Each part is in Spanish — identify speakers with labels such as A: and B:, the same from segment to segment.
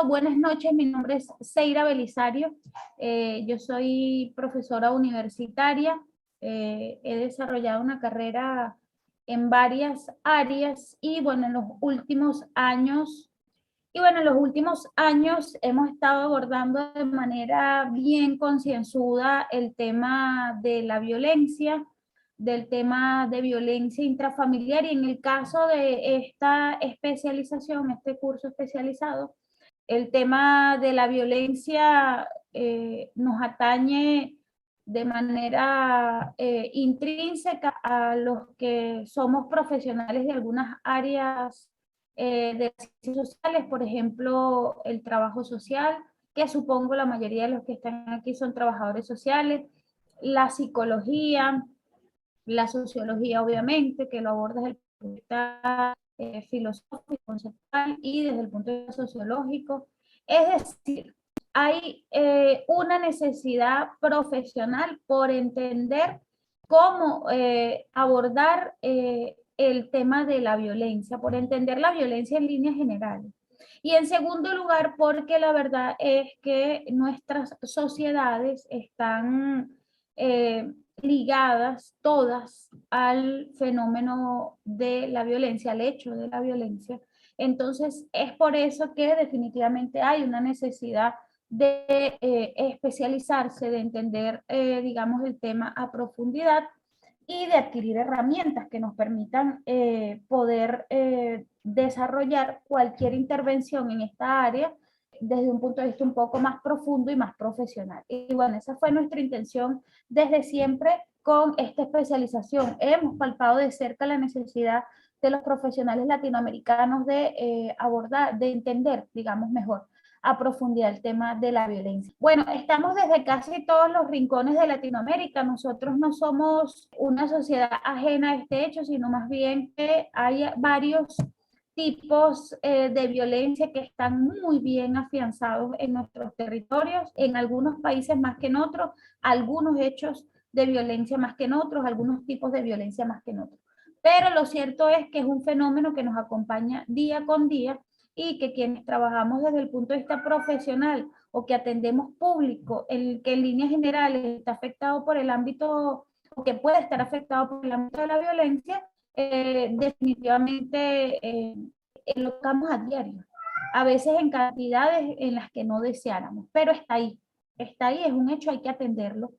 A: Buenas noches, mi nombre es Seira Belisario. Yo soy profesora universitaria. He desarrollado una carrera en varias áreas y bueno, en los últimos años hemos estado abordando de manera bien concienzuda el tema de la violencia, del tema de violencia intrafamiliar, y en el caso de esta especialización, este curso especializado, el tema de la violencia nos atañe de manera intrínseca a los que somos profesionales de algunas áreas de las ciencias sociales, por ejemplo, el trabajo social, que supongo la mayoría de los que están aquí son trabajadores sociales, la psicología, la sociología, obviamente, que lo aborda desde el punto de vista filosófico, conceptual y desde el punto de vista sociológico. Es decir, hay una necesidad profesional por entender cómo abordar el tema de la violencia, por entender la violencia en líneas generales. Y en segundo lugar, porque la verdad es que nuestras sociedades están ligadas todas al fenómeno de la violencia, al hecho de la violencia. Entonces, es por eso que definitivamente hay una necesidad de especializarse, de entender, digamos, el tema a profundidad y de adquirir herramientas que nos permitan poder desarrollar cualquier intervención en esta área desde un punto de vista un poco más profundo y más profesional. Y bueno, esa fue nuestra intención desde siempre con esta especialización. Hemos palpado de cerca la necesidad de los profesionales latinoamericanos de abordar, de entender, digamos mejor, a profundidad el tema de la violencia. Bueno, estamos desde casi todos los rincones de Latinoamérica. Nosotros no somos una sociedad ajena a este hecho, sino más bien que hay varios tipos de violencia que están muy bien afianzados en nuestros territorios, en algunos países más que en otros, algunos hechos de violencia más que en otros, algunos tipos de violencia más que en otros. Pero lo cierto es que es un fenómeno que nos acompaña día con día y que quienes trabajamos desde el punto de vista profesional o que atendemos público, el que en líneas generales está afectado por el ámbito o que puede estar afectado por el ámbito de la violencia, definitivamente lo tocamos a diario, a veces en cantidades en las que no deseáramos, pero está ahí, es un hecho, hay que atenderlo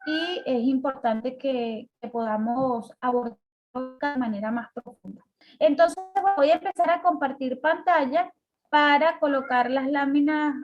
A: y es importante que podamos abordarlo de manera más profunda. Entonces voy a empezar a compartir pantalla para colocar las láminas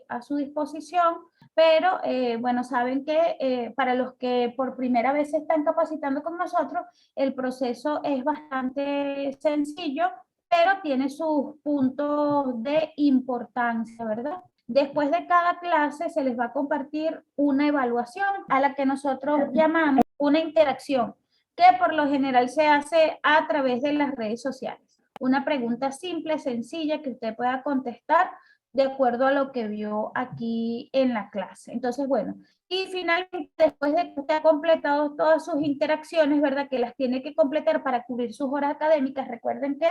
A: a su disposición, pero bueno, saben que para los que por primera vez se están capacitando con nosotros, el proceso es bastante sencillo, pero tiene sus puntos de importancia, ¿verdad? Después de cada clase se les va a compartir una evaluación a la que nosotros llamamos una interacción, que por lo general se hace a través de las redes sociales. Una pregunta simple, sencilla, que usted pueda contestar de acuerdo a lo que vio aquí en la clase. Entonces, bueno, y finalmente, después de que usted ha completado todas sus interacciones, ¿verdad? Que las tiene que completar para cubrir sus horas académicas. Recuerden que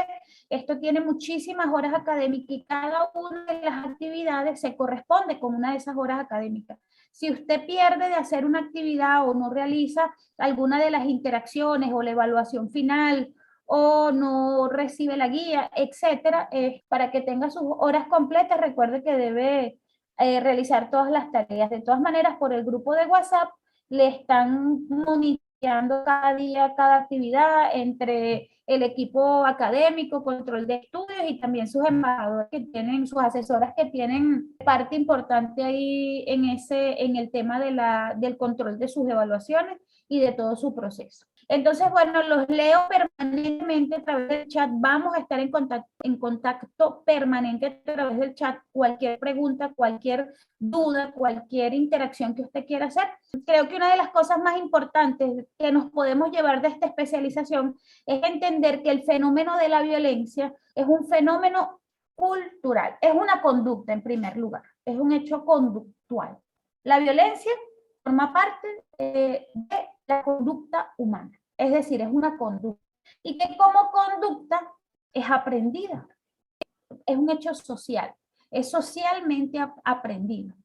A: esto tiene muchísimas horas académicas y cada una de las actividades se corresponde con una de esas horas académicas. Si usted pierde de hacer una actividad o no realiza alguna de las interacciones o la evaluación final o no recibe la guía, etcétera, para que tenga sus horas completas, recuerde que debe realizar todas las tareas. De todas maneras, por el grupo de WhatsApp le están monitoreando cada día, cada actividad entre el equipo académico, control de estudios y también sus embajadores que tienen, sus asesoras que tienen parte importante ahí en el tema del control de sus evaluaciones y de todo su proceso. Entonces, bueno, los leo permanentemente a través del chat. Vamos a estar en contacto permanente a través del chat. Cualquier pregunta, cualquier duda, cualquier interacción que usted quiera hacer. Creo que una de las cosas más importantes que nos podemos llevar de esta especialización es entender que el fenómeno de la violencia es un fenómeno cultural, es una conducta en primer lugar, es un hecho conductual. La violencia forma parte de la conducta humana, es decir, es una conducta y que como conducta es aprendida, es un hecho social. es socialmente aprendido.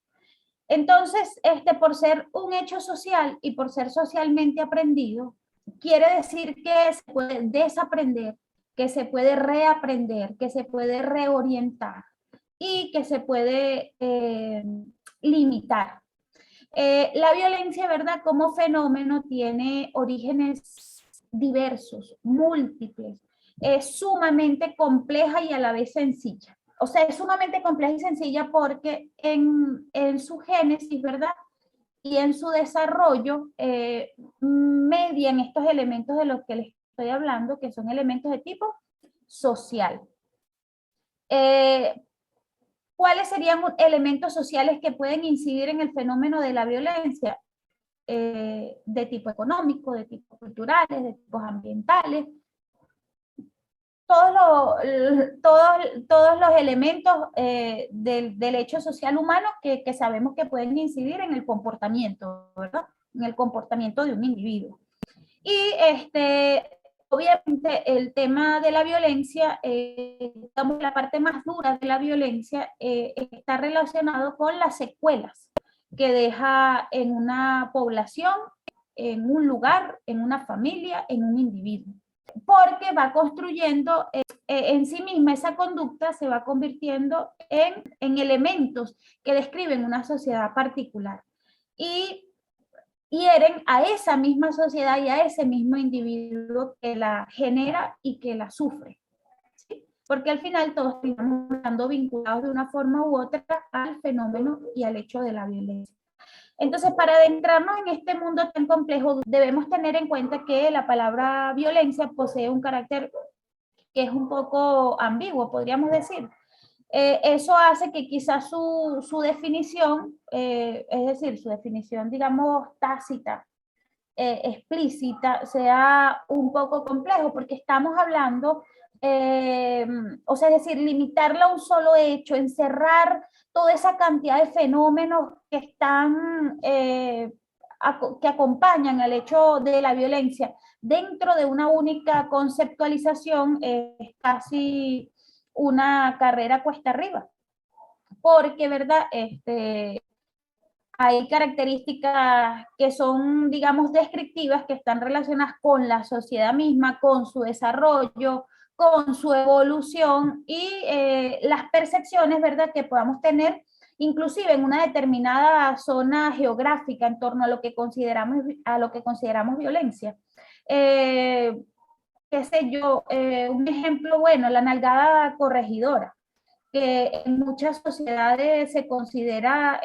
A: Entonces, por ser un hecho social y por ser socialmente aprendido, quiere decir que se puede desaprender, que se puede reaprender, que se puede reorientar y que se puede limitar. La violencia, ¿verdad? Como fenómeno tiene orígenes diversos, múltiples, es sumamente compleja y a la vez sencilla. O sea, es sumamente compleja y sencilla porque en su génesis, ¿verdad? Y en su desarrollo median estos elementos de los que les estoy hablando, que son elementos de tipo social. ¿Cuáles serían elementos sociales que pueden incidir en el fenómeno de la violencia? De tipo económico, de tipo culturales, de tipos ambientales, todos los elementos del hecho social humano que sabemos que pueden incidir en el comportamiento, ¿verdad? En el comportamiento de un individuo. Y obviamente el tema de la violencia, digamos la parte más dura de la violencia, está relacionado con las secuelas que deja en una población, en un lugar, en una familia, en un individuo. Porque va construyendo en sí misma esa conducta, se va convirtiendo en elementos que describen una sociedad particular. Y hieren a esa misma sociedad y a ese mismo individuo que la genera y que la sufre. ¿Sí? Porque al final todos estamos estando vinculados de una forma u otra al fenómeno y al hecho de la violencia. Entonces, para adentrarnos en este mundo tan complejo, debemos tener en cuenta que la palabra violencia posee un carácter que es un poco ambiguo, podríamos decir. Eso hace que quizás su definición, es decir, su definición, digamos, tácita, explícita, sea un poco complejo, porque estamos hablando, o sea, es decir, limitarla a un solo hecho, encerrar toda esa cantidad de fenómenos que están, que acompañan al hecho de la violencia dentro de una única conceptualización, es casi una carrera cuesta arriba, porque, ¿verdad? Hay características que son, digamos, descriptivas, que están relacionadas con la sociedad misma, con su desarrollo, con su evolución y las percepciones, ¿verdad?, que podamos tener, inclusive en una determinada zona geográfica en torno a lo que consideramos violencia. Qué sé yo, un ejemplo bueno, la nalgada corregidora, que en muchas sociedades se considera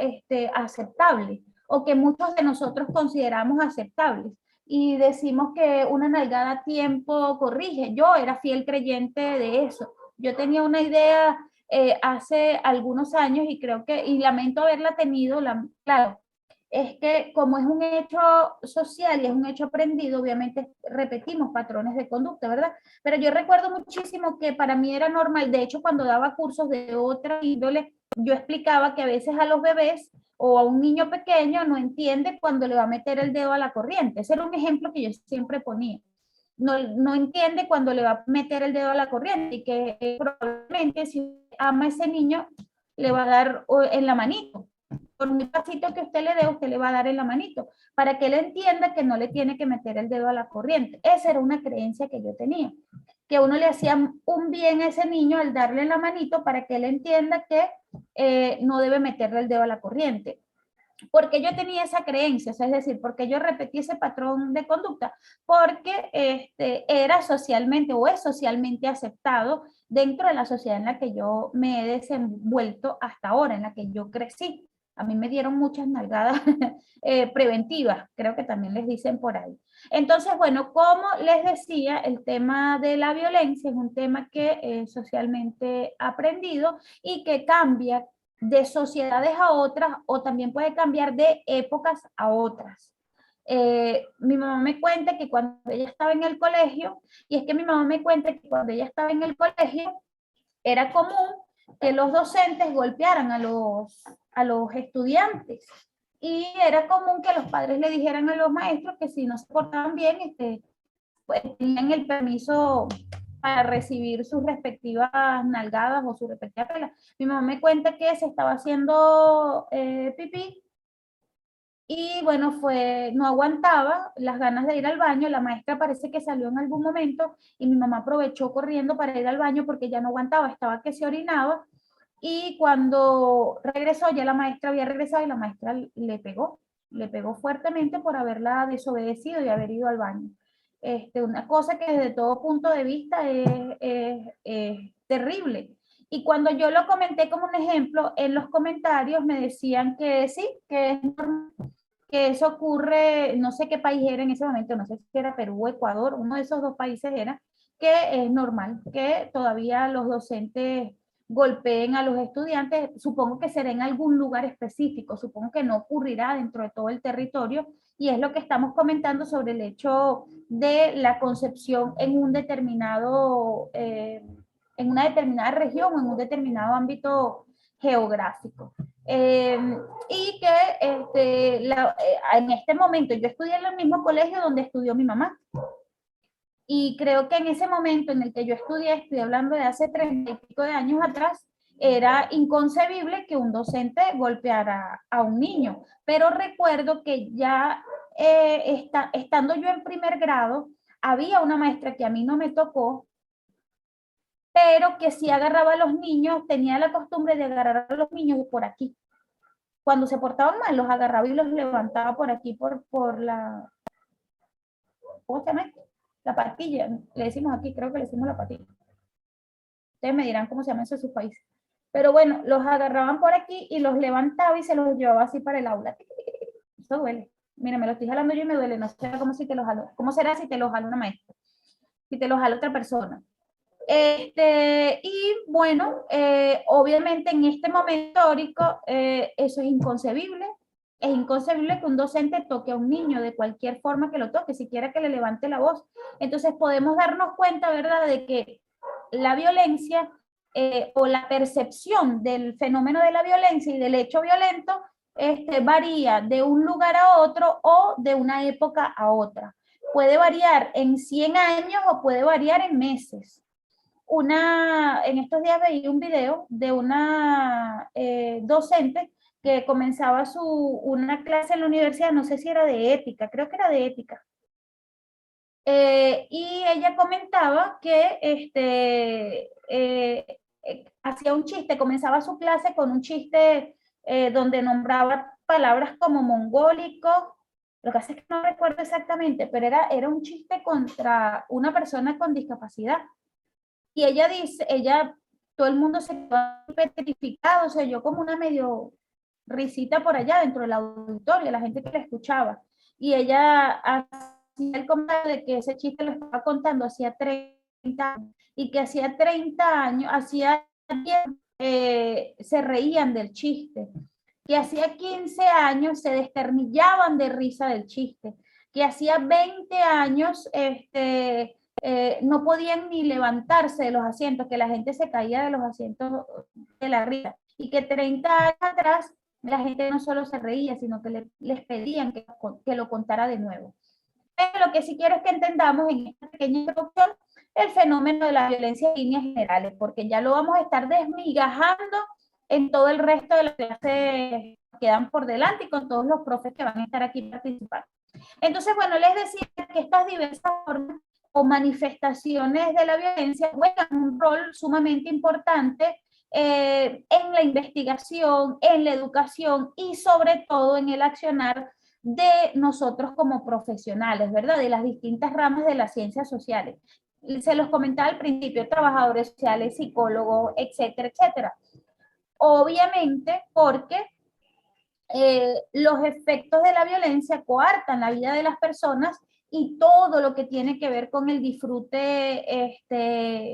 A: aceptable o que muchos de nosotros consideramos aceptables. Y decimos que una nalgada a tiempo corrige. Yo era fiel creyente de eso. Yo tenía una idea hace algunos años y creo que, y lamento haberla tenido, claro, es que como es un hecho social y es un hecho aprendido, obviamente repetimos patrones de conducta, ¿verdad? Pero yo recuerdo muchísimo que para mí era normal, de hecho cuando daba cursos de otra índole, yo explicaba que a veces a los bebés o a un niño pequeño no entiende cuando le va a meter el dedo a la corriente. Ese era un ejemplo que yo siempre ponía. No entiende cuando le va a meter el dedo a la corriente y que probablemente si ama a ese niño le va a dar en la manito. Por un pasito que usted le dé, usted le va a dar en la manito, para que él entienda que no le tiene que meter el dedo a la corriente. Esa era una creencia que yo tenía, que uno le hacía un bien a ese niño al darle en la manito para que él entienda que no debe meterle el dedo a la corriente. Porque yo tenía esa creencia, es decir, porque yo repetí ese patrón de conducta, porque era socialmente o es socialmente aceptado dentro de la sociedad en la que yo me he desenvuelto hasta ahora, en la que yo crecí. A mí me dieron muchas nalgadas preventivas, creo que también les dicen por ahí. Entonces, bueno, como les decía, el tema de la violencia es un tema que es socialmente aprendido y que cambia de sociedades a otras o también puede cambiar de épocas a otras. Mi mamá me cuenta que cuando ella estaba en el colegio, y es que mi mamá me cuenta que cuando ella estaba en el colegio, era común que los docentes golpearan a los estudiantes. Y era común que los padres le dijeran a los maestros que si no se portaban bien, pues tenían el permiso para recibir sus respectivas nalgadas o sus respectivas pelas. Mi mamá me cuenta que se estaba haciendo pipí y bueno, no aguantaba las ganas de ir al baño, la maestra parece que salió en algún momento y mi mamá aprovechó corriendo para ir al baño porque ya no aguantaba, estaba que se orinaba y cuando regresó ya la maestra había regresado y la maestra le pegó fuertemente por haberla desobedecido y haber ido al baño. Una cosa que desde todo punto de vista es terrible. Y cuando yo lo comenté como un ejemplo, en los comentarios me decían que sí, que es normal, que eso ocurre, no sé qué país era en ese momento, no sé si era Perú o Ecuador, uno de esos dos países era, que es normal, que todavía los docentes golpeen a los estudiantes, supongo que será en algún lugar específico, supongo que no ocurrirá dentro de todo el territorio, y es lo que estamos comentando sobre el hecho de la concepción en un determinado, en una determinada región o en un determinado ámbito geográfico. Eh, y que en este momento yo estudié en el mismo colegio donde estudió mi mamá. Y creo que en ese momento en el que yo estudié, estoy hablando de hace 30 y pico de años atrás, era inconcebible que un docente golpeara a un niño. Pero recuerdo que ya estando yo en primer grado, había una maestra que a mí no me tocó, pero que sí agarraba a los niños, tenía la costumbre de agarrar a los niños por aquí. Cuando se portaban mal, los agarraba y los levantaba por aquí, por la, ¿cómo se llama? La patilla, le decimos aquí, creo que le decimos la patilla. Ustedes me dirán cómo se llama eso en sus países. Pero bueno, los agarraban por aquí y los levantaba y se los llevaba así para el aula. Eso duele. Mira, me lo estoy jalando yo y me duele. No sé cómo si te lo jalo. ¿Cómo será si te lo jala una maestra? Si te lo jala otra persona. Y bueno, obviamente en este momento histórico eso es inconcebible. Es inconcebible que un docente toque a un niño de cualquier forma que lo toque, siquiera que le levante la voz. Entonces podemos darnos cuenta, ¿verdad?, de que la violencia o la percepción del fenómeno de la violencia y del hecho violento varía de un lugar a otro o de una época a otra. Puede variar en 100 años o puede variar en meses. En estos días veía un video de una docente que comenzaba una clase en la universidad, no sé si era de ética, creo que era de ética. Y ella comentaba que hacía un chiste, comenzaba su clase con un chiste donde nombraba palabras como mongólico, lo que hace es que no recuerdo exactamente, pero era un chiste contra una persona con discapacidad. Y ella dice, todo el mundo se quedó petrificado, se oyó como una medio risita por allá dentro del auditorio, la gente que la escuchaba. Y ella hacía el comentario de que ese chiste lo estaba contando hacía 30 años y que hacía 30 años, hacía 10, se reían del chiste, que hacía 15 años se desternillaban de risa del chiste, que hacía 20 años no podían ni levantarse de los asientos, que la gente se caía de los asientos de la risa, y que 30 años atrás la gente no solo se reía, sino que les pedían que lo contara de nuevo. Pero lo que sí quiero es que entendamos en esta pequeña introducción el fenómeno de la violencia en líneas generales, porque ya lo vamos a estar desmigajando en todo el resto de las clases que quedan por delante y con todos los profes que van a estar aquí participando. Entonces, bueno, les decía que estas diversas formas o manifestaciones de la violencia juegan un rol sumamente importante en la investigación, en la educación y sobre todo en el accionar de nosotros como profesionales, ¿verdad? De las distintas ramas de las ciencias sociales. Se los comentaba al principio, trabajadores sociales, psicólogos, etcétera, etcétera. Obviamente porque los efectos de la violencia coartan la vida de las personas y todo lo que tiene que ver con el disfrute,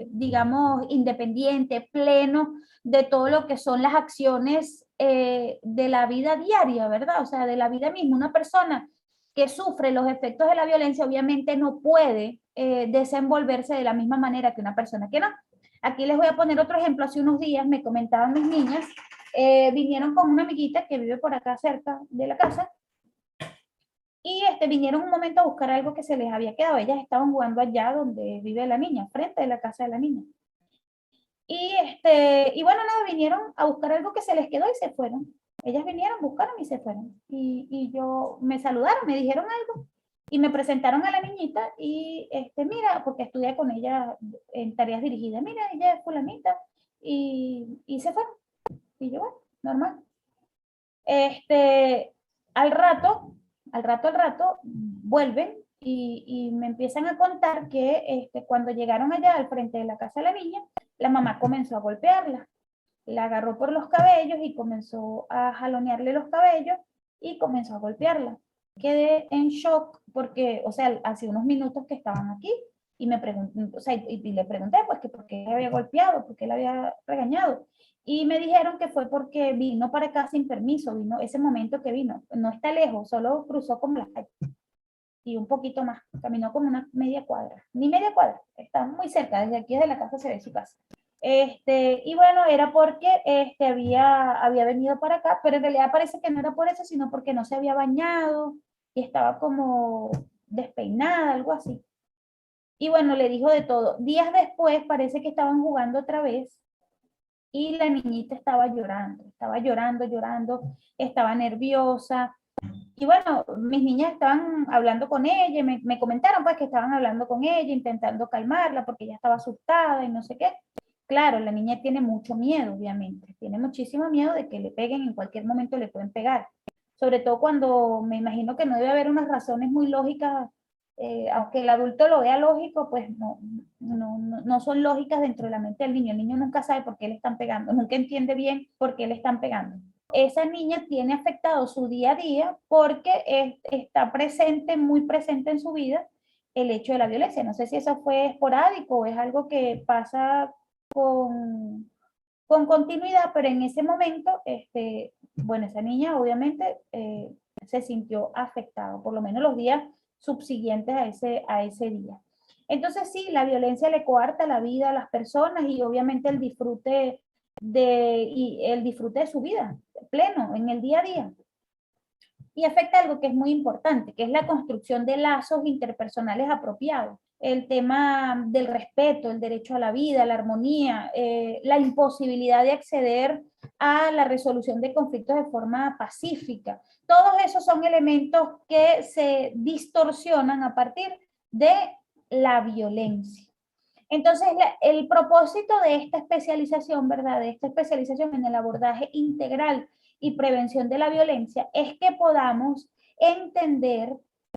A: digamos, independiente, pleno de todo lo que son las acciones de la vida diaria, ¿verdad? O sea, de la vida misma. Una persona que sufre los efectos de la violencia obviamente no puede desenvolverse de la misma manera que una persona que no. Aquí les voy a poner otro ejemplo. Hace unos días me comentaban mis niñas, vinieron con una amiguita que vive por acá cerca de la casa Y vinieron un momento a buscar algo que se les había quedado. Ellas estaban jugando allá donde vive la niña, frente de la casa de la niña. Y bueno, nada, vinieron a buscar algo que se les quedó y se fueron. Ellas vinieron, buscaron y se fueron. Y yo, me saludaron, me dijeron algo y me presentaron a la niñita y, mira, porque estudié con ella en tareas dirigidas, mira, ella es fulanita y se fueron. Y yo, bueno, normal. Este, al rato, al rato, vuelven y me empiezan a contar que cuando llegaron allá al frente de la casa de la niña, la mamá comenzó a golpearla. La agarró por los cabellos y comenzó a jalonearle los cabellos y comenzó a golpearla. Quedé en shock porque, o sea, hace unos minutos que estaban aquí y me pregunté, o sea, y le pregunté pues que por qué había golpeado, por qué la había regañado. Y me dijeron que fue porque vino para acá sin permiso, vino ese momento que vino, no está lejos, solo cruzó como la calle y un poquito más, caminó como una media cuadra, ni media cuadra, está muy cerca, desde aquí desde la casa se ve su casa. Y bueno, era porque había venido para acá, pero en realidad parece que no era por eso, sino porque no se había bañado y estaba como despeinada, algo así. Y bueno, le dijo de todo. Días después parece que estaban jugando otra vez y la niñita estaba llorando, llorando, estaba nerviosa. Y bueno, mis niñas estaban hablando con ella, me comentaron pues que estaban hablando con ella, intentando calmarla porque ella estaba asustada y no sé qué. Claro, la niña tiene mucho miedo, obviamente, tiene muchísimo miedo de que le peguen, en cualquier momento le pueden pegar. Sobre todo cuando me imagino que no debe haber unas razones muy lógicas, aunque el adulto lo vea lógico, pues no son lógicas dentro de la mente del niño. El niño nunca sabe por qué le están pegando, nunca entiende bien por qué le están pegando. Esa niña tiene afectado su día a día porque está presente, muy presente en su vida, el hecho de la violencia. No sé si eso fue esporádico o es algo que pasa con continuidad, pero en ese momento, bueno, esa niña obviamente se sintió afectada, por lo menos los días subsiguientes a ese día. Entonces sí, la violencia le coarta la vida a las personas y obviamente el disfrute de su vida pleno en el día a día. Y afecta algo que es muy importante, que es la construcción de lazos interpersonales apropiados. El tema del respeto, el derecho a la vida, la armonía, la imposibilidad de acceder a la resolución de conflictos de forma pacífica. Todos esos son elementos que se distorsionan a partir de la violencia. Entonces, el propósito de esta especialización, ¿verdad? De esta especialización en el abordaje integral y prevención de la violencia es que podamos entender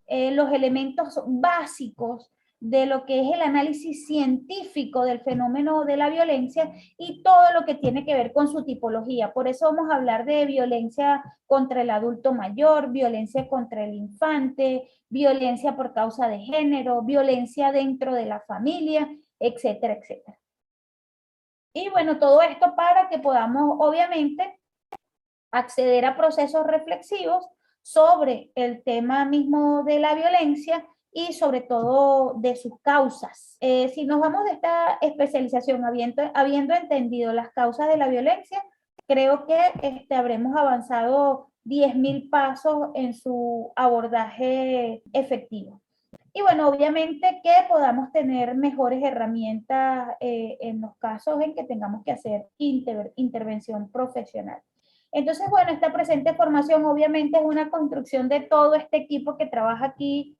A: los elementos básicos de lo que es el análisis científico del fenómeno de la violencia y todo lo que tiene que ver con su tipología. Por eso vamos a hablar de violencia contra el adulto mayor, violencia contra el infante, violencia por causa de género, violencia dentro de la familia, etcétera, etcétera. Y bueno, todo esto para que podamos, obviamente, acceder a procesos reflexivos sobre el tema mismo de la violencia y sobre todo de sus causas. Si nos vamos de esta especialización habiendo entendido las causas de la violencia, creo que habremos avanzado 10.000 pasos en su abordaje efectivo. Y bueno, obviamente que podamos tener mejores herramientas en los casos en que tengamos que hacer intervención profesional. Entonces, bueno, esta presente formación obviamente es una construcción de todo este equipo que trabaja aquí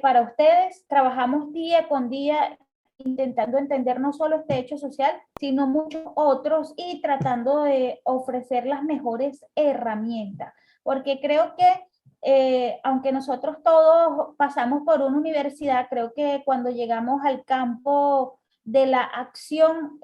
A: para ustedes. Trabajamos día con día intentando entender no solo este hecho social, sino muchos otros y tratando de ofrecer las mejores herramientas. Porque creo que aunque nosotros todos pasamos por una universidad, creo que cuando llegamos al campo de la acción,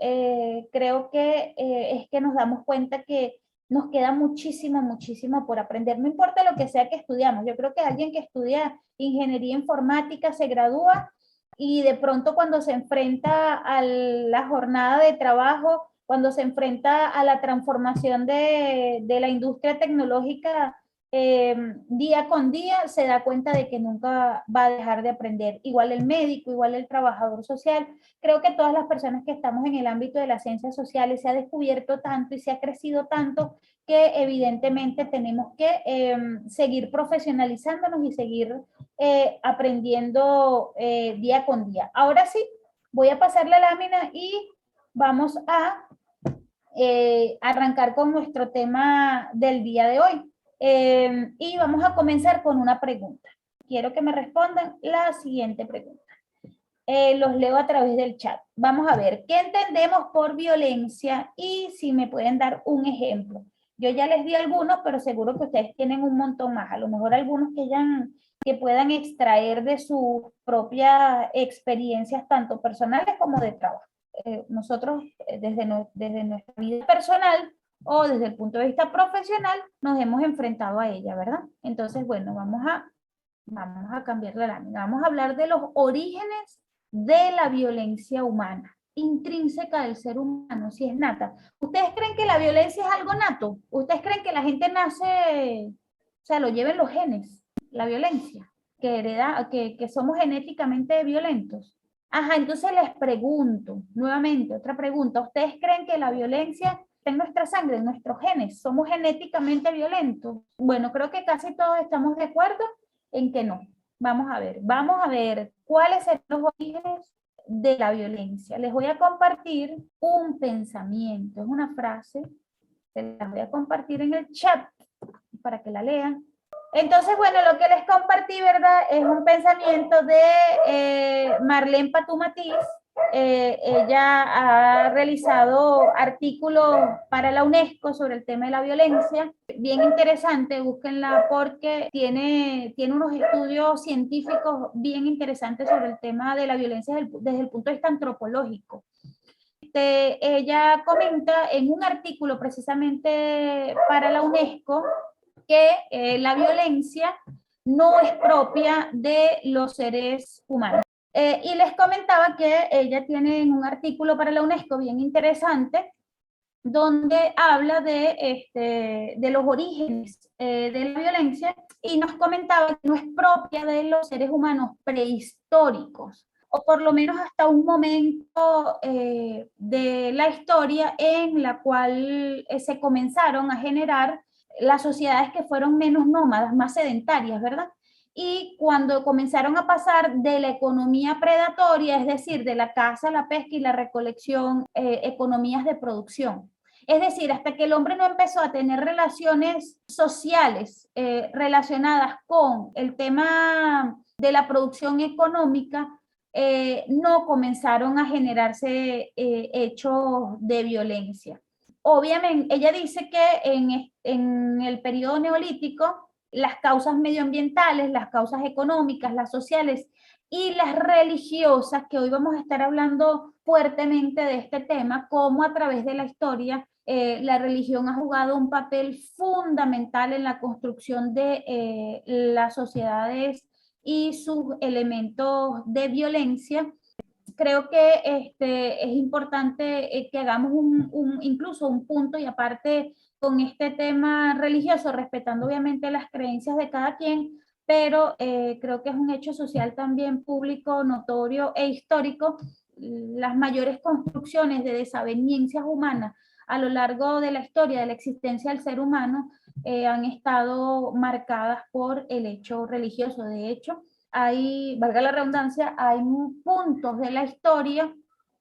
A: creo que es que nos damos cuenta que nos queda muchísimo, muchísimo por aprender. No importa lo que sea que estudiamos. Yo creo que alguien que estudia ingeniería informática se gradúa y de pronto cuando se enfrenta a la jornada de trabajo, cuando se enfrenta a la transformación de la industria tecnológica, día con día se da cuenta de que nunca va a dejar de aprender. Igual el médico, igual el trabajador social. Creo que todas las personas que estamos en el ámbito de las ciencias sociales se ha descubierto tanto y se ha crecido tanto que evidentemente tenemos que seguir profesionalizándonos y seguir aprendiendo día con día. Ahora sí, voy a pasar la lámina y vamos a arrancar con nuestro tema del día de hoy. Y vamos a comenzar con una pregunta. Quiero que me respondan la siguiente pregunta. Los leo a través del chat. Vamos a ver, ¿qué entendemos por violencia? Y si me pueden dar un ejemplo. Yo ya les di algunos, pero seguro que ustedes tienen un montón más. A lo mejor algunos que puedan extraer de sus propias experiencias, tanto personales como de trabajo. Nosotros, desde nuestra vida personal o desde el punto de vista profesional, nos hemos enfrentado a ella, ¿verdad? Entonces, bueno, vamos a cambiar la lámina. Vamos a hablar de los orígenes de la violencia humana, intrínseca del ser humano, si es nata. ¿Ustedes creen que la violencia es algo nato? ¿Ustedes creen que la gente nace, o sea, lo lleven los genes, la violencia, que somos genéticamente violentos? Ajá, entonces les pregunto, nuevamente, otra pregunta. ¿Ustedes creen que la violencia está en nuestra sangre, en nuestros genes? ¿Somos genéticamente violentos? Bueno, creo que casi todos estamos de acuerdo en que no. Vamos a ver cuáles son los orígenes de la violencia. Les voy a compartir un pensamiento, es una frase, se la voy a compartir en el chat para que la lean. Entonces, bueno, lo que les compartí, ¿verdad? Es un pensamiento de Marlene Patumatiz. Ella ha realizado artículos para la UNESCO sobre el tema de la violencia. Bien interesante, búsquenla porque tiene unos estudios científicos bien interesantes sobre el tema de la violencia desde el punto de vista antropológico. Ella comenta en un artículo precisamente para la UNESCO que la violencia no es propia de los seres humanos. Y les comentaba que ella tiene un artículo para la UNESCO bien interesante donde habla de los orígenes de la violencia y nos comentaba que no es propia de los seres humanos prehistóricos, o por lo menos hasta un momento de la historia en la cual se comenzaron a generar las sociedades que fueron menos nómadas, más sedentarias, ¿verdad? Y cuando comenzaron a pasar de la economía predatoria, es decir, de la caza, la pesca y la recolección, economías de producción. Es decir, hasta que el hombre no empezó a tener relaciones sociales relacionadas con el tema de la producción económica, no comenzaron a generarse hechos de violencia. Obviamente, ella dice que en el periodo neolítico, las causas medioambientales, las causas económicas, las sociales y las religiosas, que hoy vamos a estar hablando fuertemente de este tema, cómo a través de la historia la religión ha jugado un papel fundamental en la construcción de las sociedades y sus elementos de violencia. Creo que es importante que hagamos incluso un punto y aparte con este tema religioso, respetando obviamente las creencias de cada quien, pero creo que es un hecho social también público, notorio e histórico. Las mayores construcciones de desavenencias humanas a lo largo de la historia de la existencia del ser humano han estado marcadas por el hecho religioso. De hecho, hay, valga la redundancia, hay puntos de la historia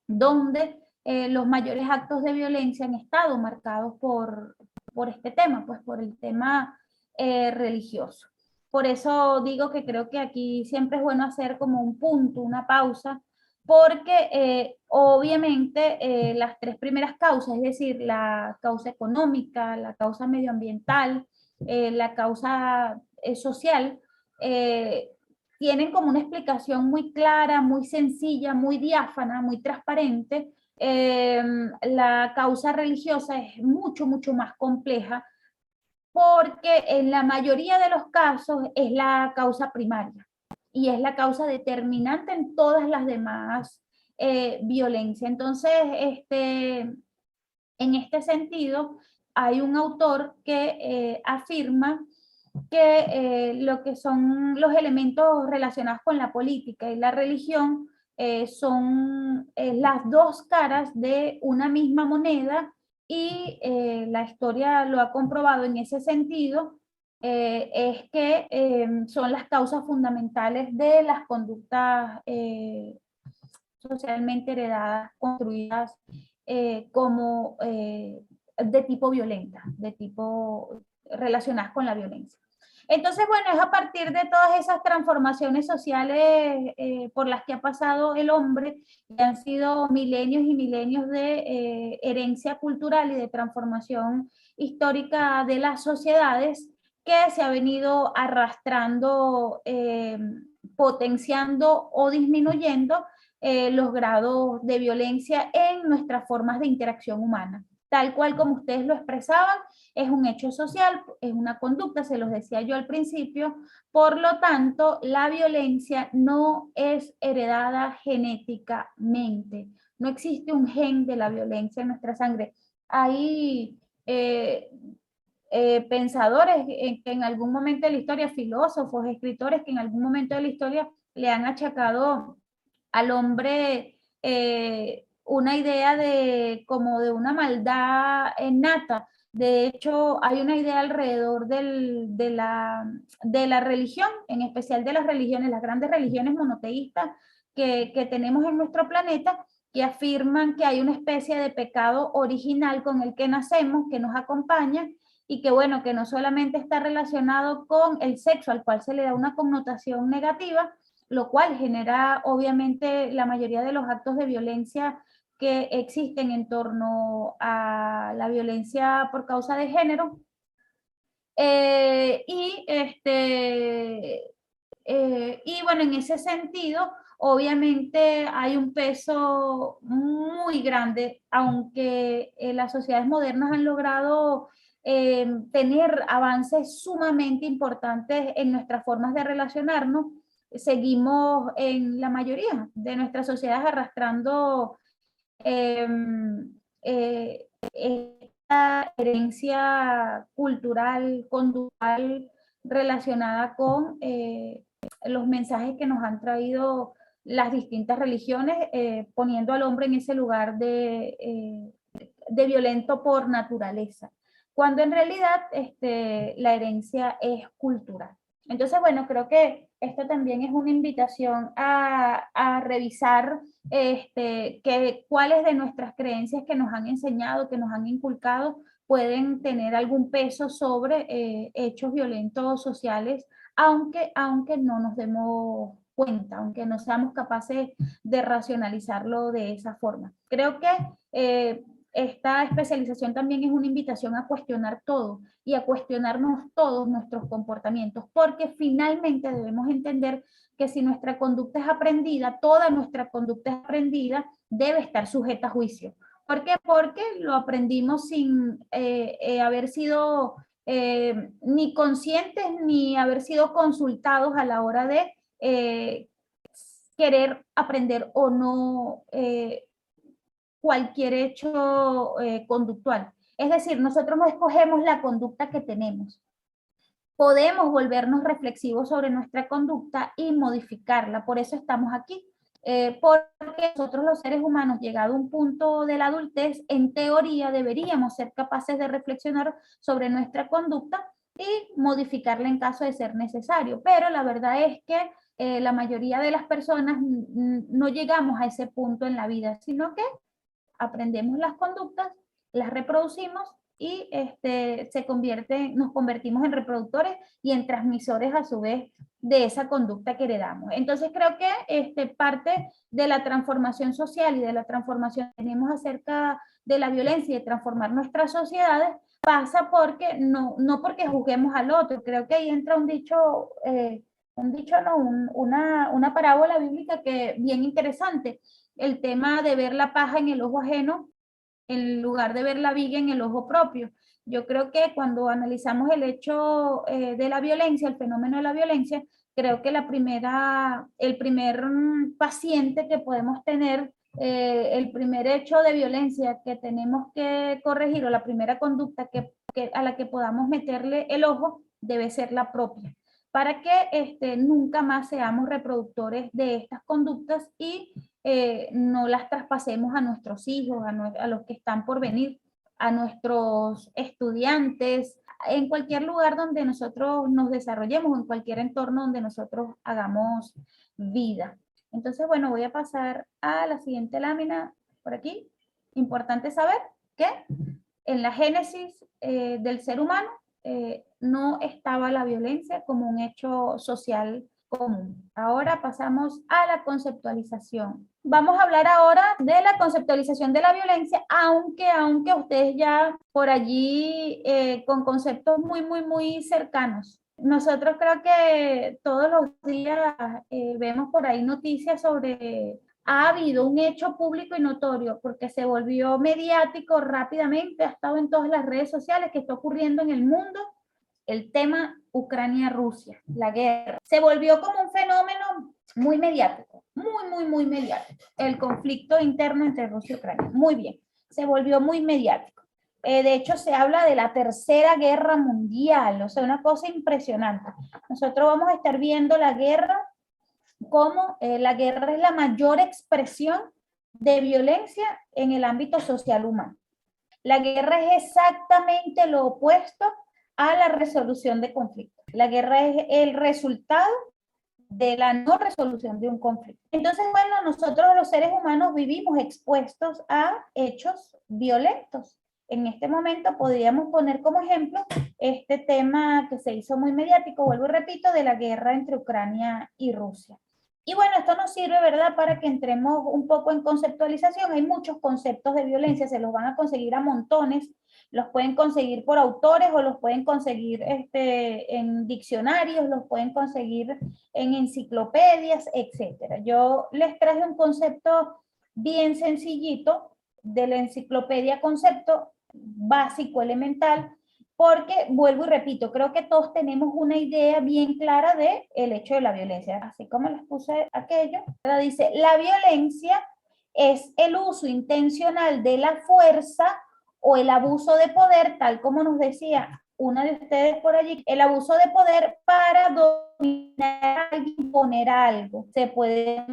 A: donde los mayores actos de violencia han estado marcados por este tema, pues por el tema religioso. Por eso digo que creo que aquí siempre es bueno hacer como un punto, una pausa, porque obviamente las tres primeras causas, es decir, la causa económica, la causa medioambiental, la causa social, eh, tienen como una explicación muy clara, muy sencilla, muy diáfana, muy transparente. La causa religiosa es mucho, mucho más compleja porque en la mayoría de los casos es la causa primaria y es la causa determinante en todas las demás violencias. Entonces, en este sentido, hay un autor que afirma que lo que son los elementos relacionados con la política y la religión son las dos caras de una misma moneda, y la historia lo ha comprobado en ese sentido. Es que son las causas fundamentales de las conductas socialmente heredadas, construidas como de tipo violenta, de tipo relacionadas con la violencia. Entonces, bueno, es a partir de todas esas transformaciones sociales por las que ha pasado el hombre, y han sido milenios y milenios de herencia cultural y de transformación histórica de las sociedades, que se ha venido arrastrando, potenciando o disminuyendo los grados de violencia en nuestras formas de interacción humana. Tal cual como ustedes lo expresaban, es un hecho social, es una conducta, se los decía yo al principio. Por lo tanto, la violencia no es heredada genéticamente. No existe un gen de la violencia en nuestra sangre. Hay pensadores que en algún momento de la historia, filósofos, escritores que en algún momento de la historia le han achacado al hombre una idea de como de una maldad innata. De hecho, hay una idea alrededor de la religión, en especial de las religiones, las grandes religiones monoteístas que tenemos en nuestro planeta, que afirman que hay una especie de pecado original con el que nacemos, que nos acompaña, y que bueno, que no solamente está relacionado con el sexo, al cual se le da una connotación negativa, lo cual genera obviamente la mayoría de los actos de violencia que existen en torno a la violencia por causa de género. Y bueno, en ese sentido, obviamente hay un peso muy grande, aunque las sociedades modernas han logrado tener avances sumamente importantes en nuestras formas de relacionarnos. Seguimos en la mayoría de nuestras sociedades arrastrando eh, esta herencia cultural, conductual, relacionada con los mensajes que nos han traído las distintas religiones, poniendo al hombre en ese lugar de violento por naturaleza, cuando en realidad la herencia es cultural. Entonces, bueno, creo que esto también es una invitación a revisar cuáles de nuestras creencias que nos han enseñado, que nos han inculcado, pueden tener algún peso sobre hechos violentos sociales, aunque no nos demos cuenta, aunque no seamos capaces de racionalizarlo de esa forma. Creo que esta especialización también es una invitación a cuestionar todo y a cuestionarnos todos nuestros comportamientos, porque finalmente debemos entender que si nuestra conducta es aprendida, toda nuestra conducta es aprendida, debe estar sujeta a juicio. ¿Por qué? Porque lo aprendimos sin haber sido ni conscientes ni haber sido consultados a la hora de querer aprender o no cualquier hecho conductual. Es decir, nosotros no escogemos la conducta que tenemos. Podemos volvernos reflexivos sobre nuestra conducta y modificarla. Por eso estamos aquí. Porque nosotros los seres humanos, llegado a un punto de la adultez, en teoría deberíamos ser capaces de reflexionar sobre nuestra conducta y modificarla en caso de ser necesario. Pero la verdad es que la mayoría de las personas no llegamos a ese punto en la vida, sino que aprendemos las conductas, las reproducimos y nos convertimos en reproductores y en transmisores a su vez de esa conducta que heredamos. Entonces creo que parte de la transformación social y de la transformación que tenemos acerca de la violencia y de transformar nuestras sociedades pasa porque no porque juzguemos al otro. Creo que ahí entra un dicho no, una parábola bíblica que bien interesante, el tema de ver la paja en el ojo ajeno en lugar de ver la viga en el ojo propio. Yo creo que cuando analizamos el hecho de la violencia, el fenómeno de la violencia, creo que el primer paciente que podemos tener, el primer hecho de violencia que tenemos que corregir, o la primera conducta a la que podamos meterle el ojo, debe ser la propia, para que nunca más seamos reproductores de estas conductas y no las traspasemos a nuestros hijos, a los que están por venir, a nuestros estudiantes, en cualquier lugar donde nosotros nos desarrollemos, en cualquier entorno donde nosotros hagamos vida. Entonces, bueno, voy a pasar a la siguiente lámina por aquí. Importante saber que en la génesis del ser humano no estaba la violencia como un hecho social común. Ahora pasamos a la conceptualización. Vamos a hablar ahora de la conceptualización de la violencia, aunque ustedes ya por allí con conceptos muy cercanos. Nosotros creo que todos los días vemos por ahí noticias sobre ha habido un hecho público y notorio porque se volvió mediático rápidamente, ha estado en todas las redes sociales que está ocurriendo en el mundo, el tema Ucrania-Rusia, la guerra. Se volvió como un fenómeno muy mediático, muy mediático. El conflicto interno entre Rusia y Ucrania, muy bien, se volvió muy mediático. De hecho, se habla de la tercera guerra mundial, o sea, una cosa impresionante. Nosotros vamos a estar viendo la guerra como la guerra es la mayor expresión de violencia en el ámbito social humano. La guerra es exactamente lo opuesto a la resolución de conflictos. La guerra es el resultado de la no resolución de un conflicto. Entonces, bueno, nosotros los seres humanos vivimos expuestos a hechos violentos. En este momento podríamos poner como ejemplo este tema que se hizo muy mediático, vuelvo y repito, de la guerra entre Ucrania y Rusia. Y bueno, esto nos sirve, ¿verdad?, para que entremos un poco en conceptualización. Hay muchos conceptos de violencia, se los van a conseguir a montones, los pueden conseguir por autores o los pueden conseguir en diccionarios, los pueden conseguir en enciclopedias, etcétera. Yo les traje un concepto bien sencillito de la enciclopedia Concepto básico, elemental, porque, vuelvo y repito, creo que todos tenemos una idea bien clara del hecho de la violencia. Así como les puse aquello, dice, la violencia es el uso intencional de la fuerza o el abuso de poder, tal como nos decía una de ustedes por allí, el abuso de poder para dominar a alguien, imponer algo. Se puede a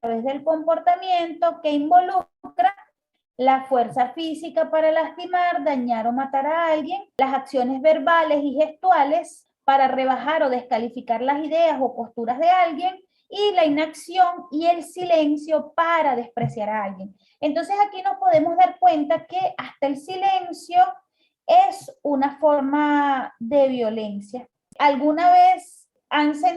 A: través del comportamiento que involucra la fuerza física para lastimar, dañar o matar a alguien, las acciones verbales y gestuales para rebajar o descalificar las ideas o posturas de alguien, y la inacción y el silencio para despreciar a alguien. Entonces aquí nos podemos dar cuenta que hasta el silencio es una forma de violencia. ¿Alguna vez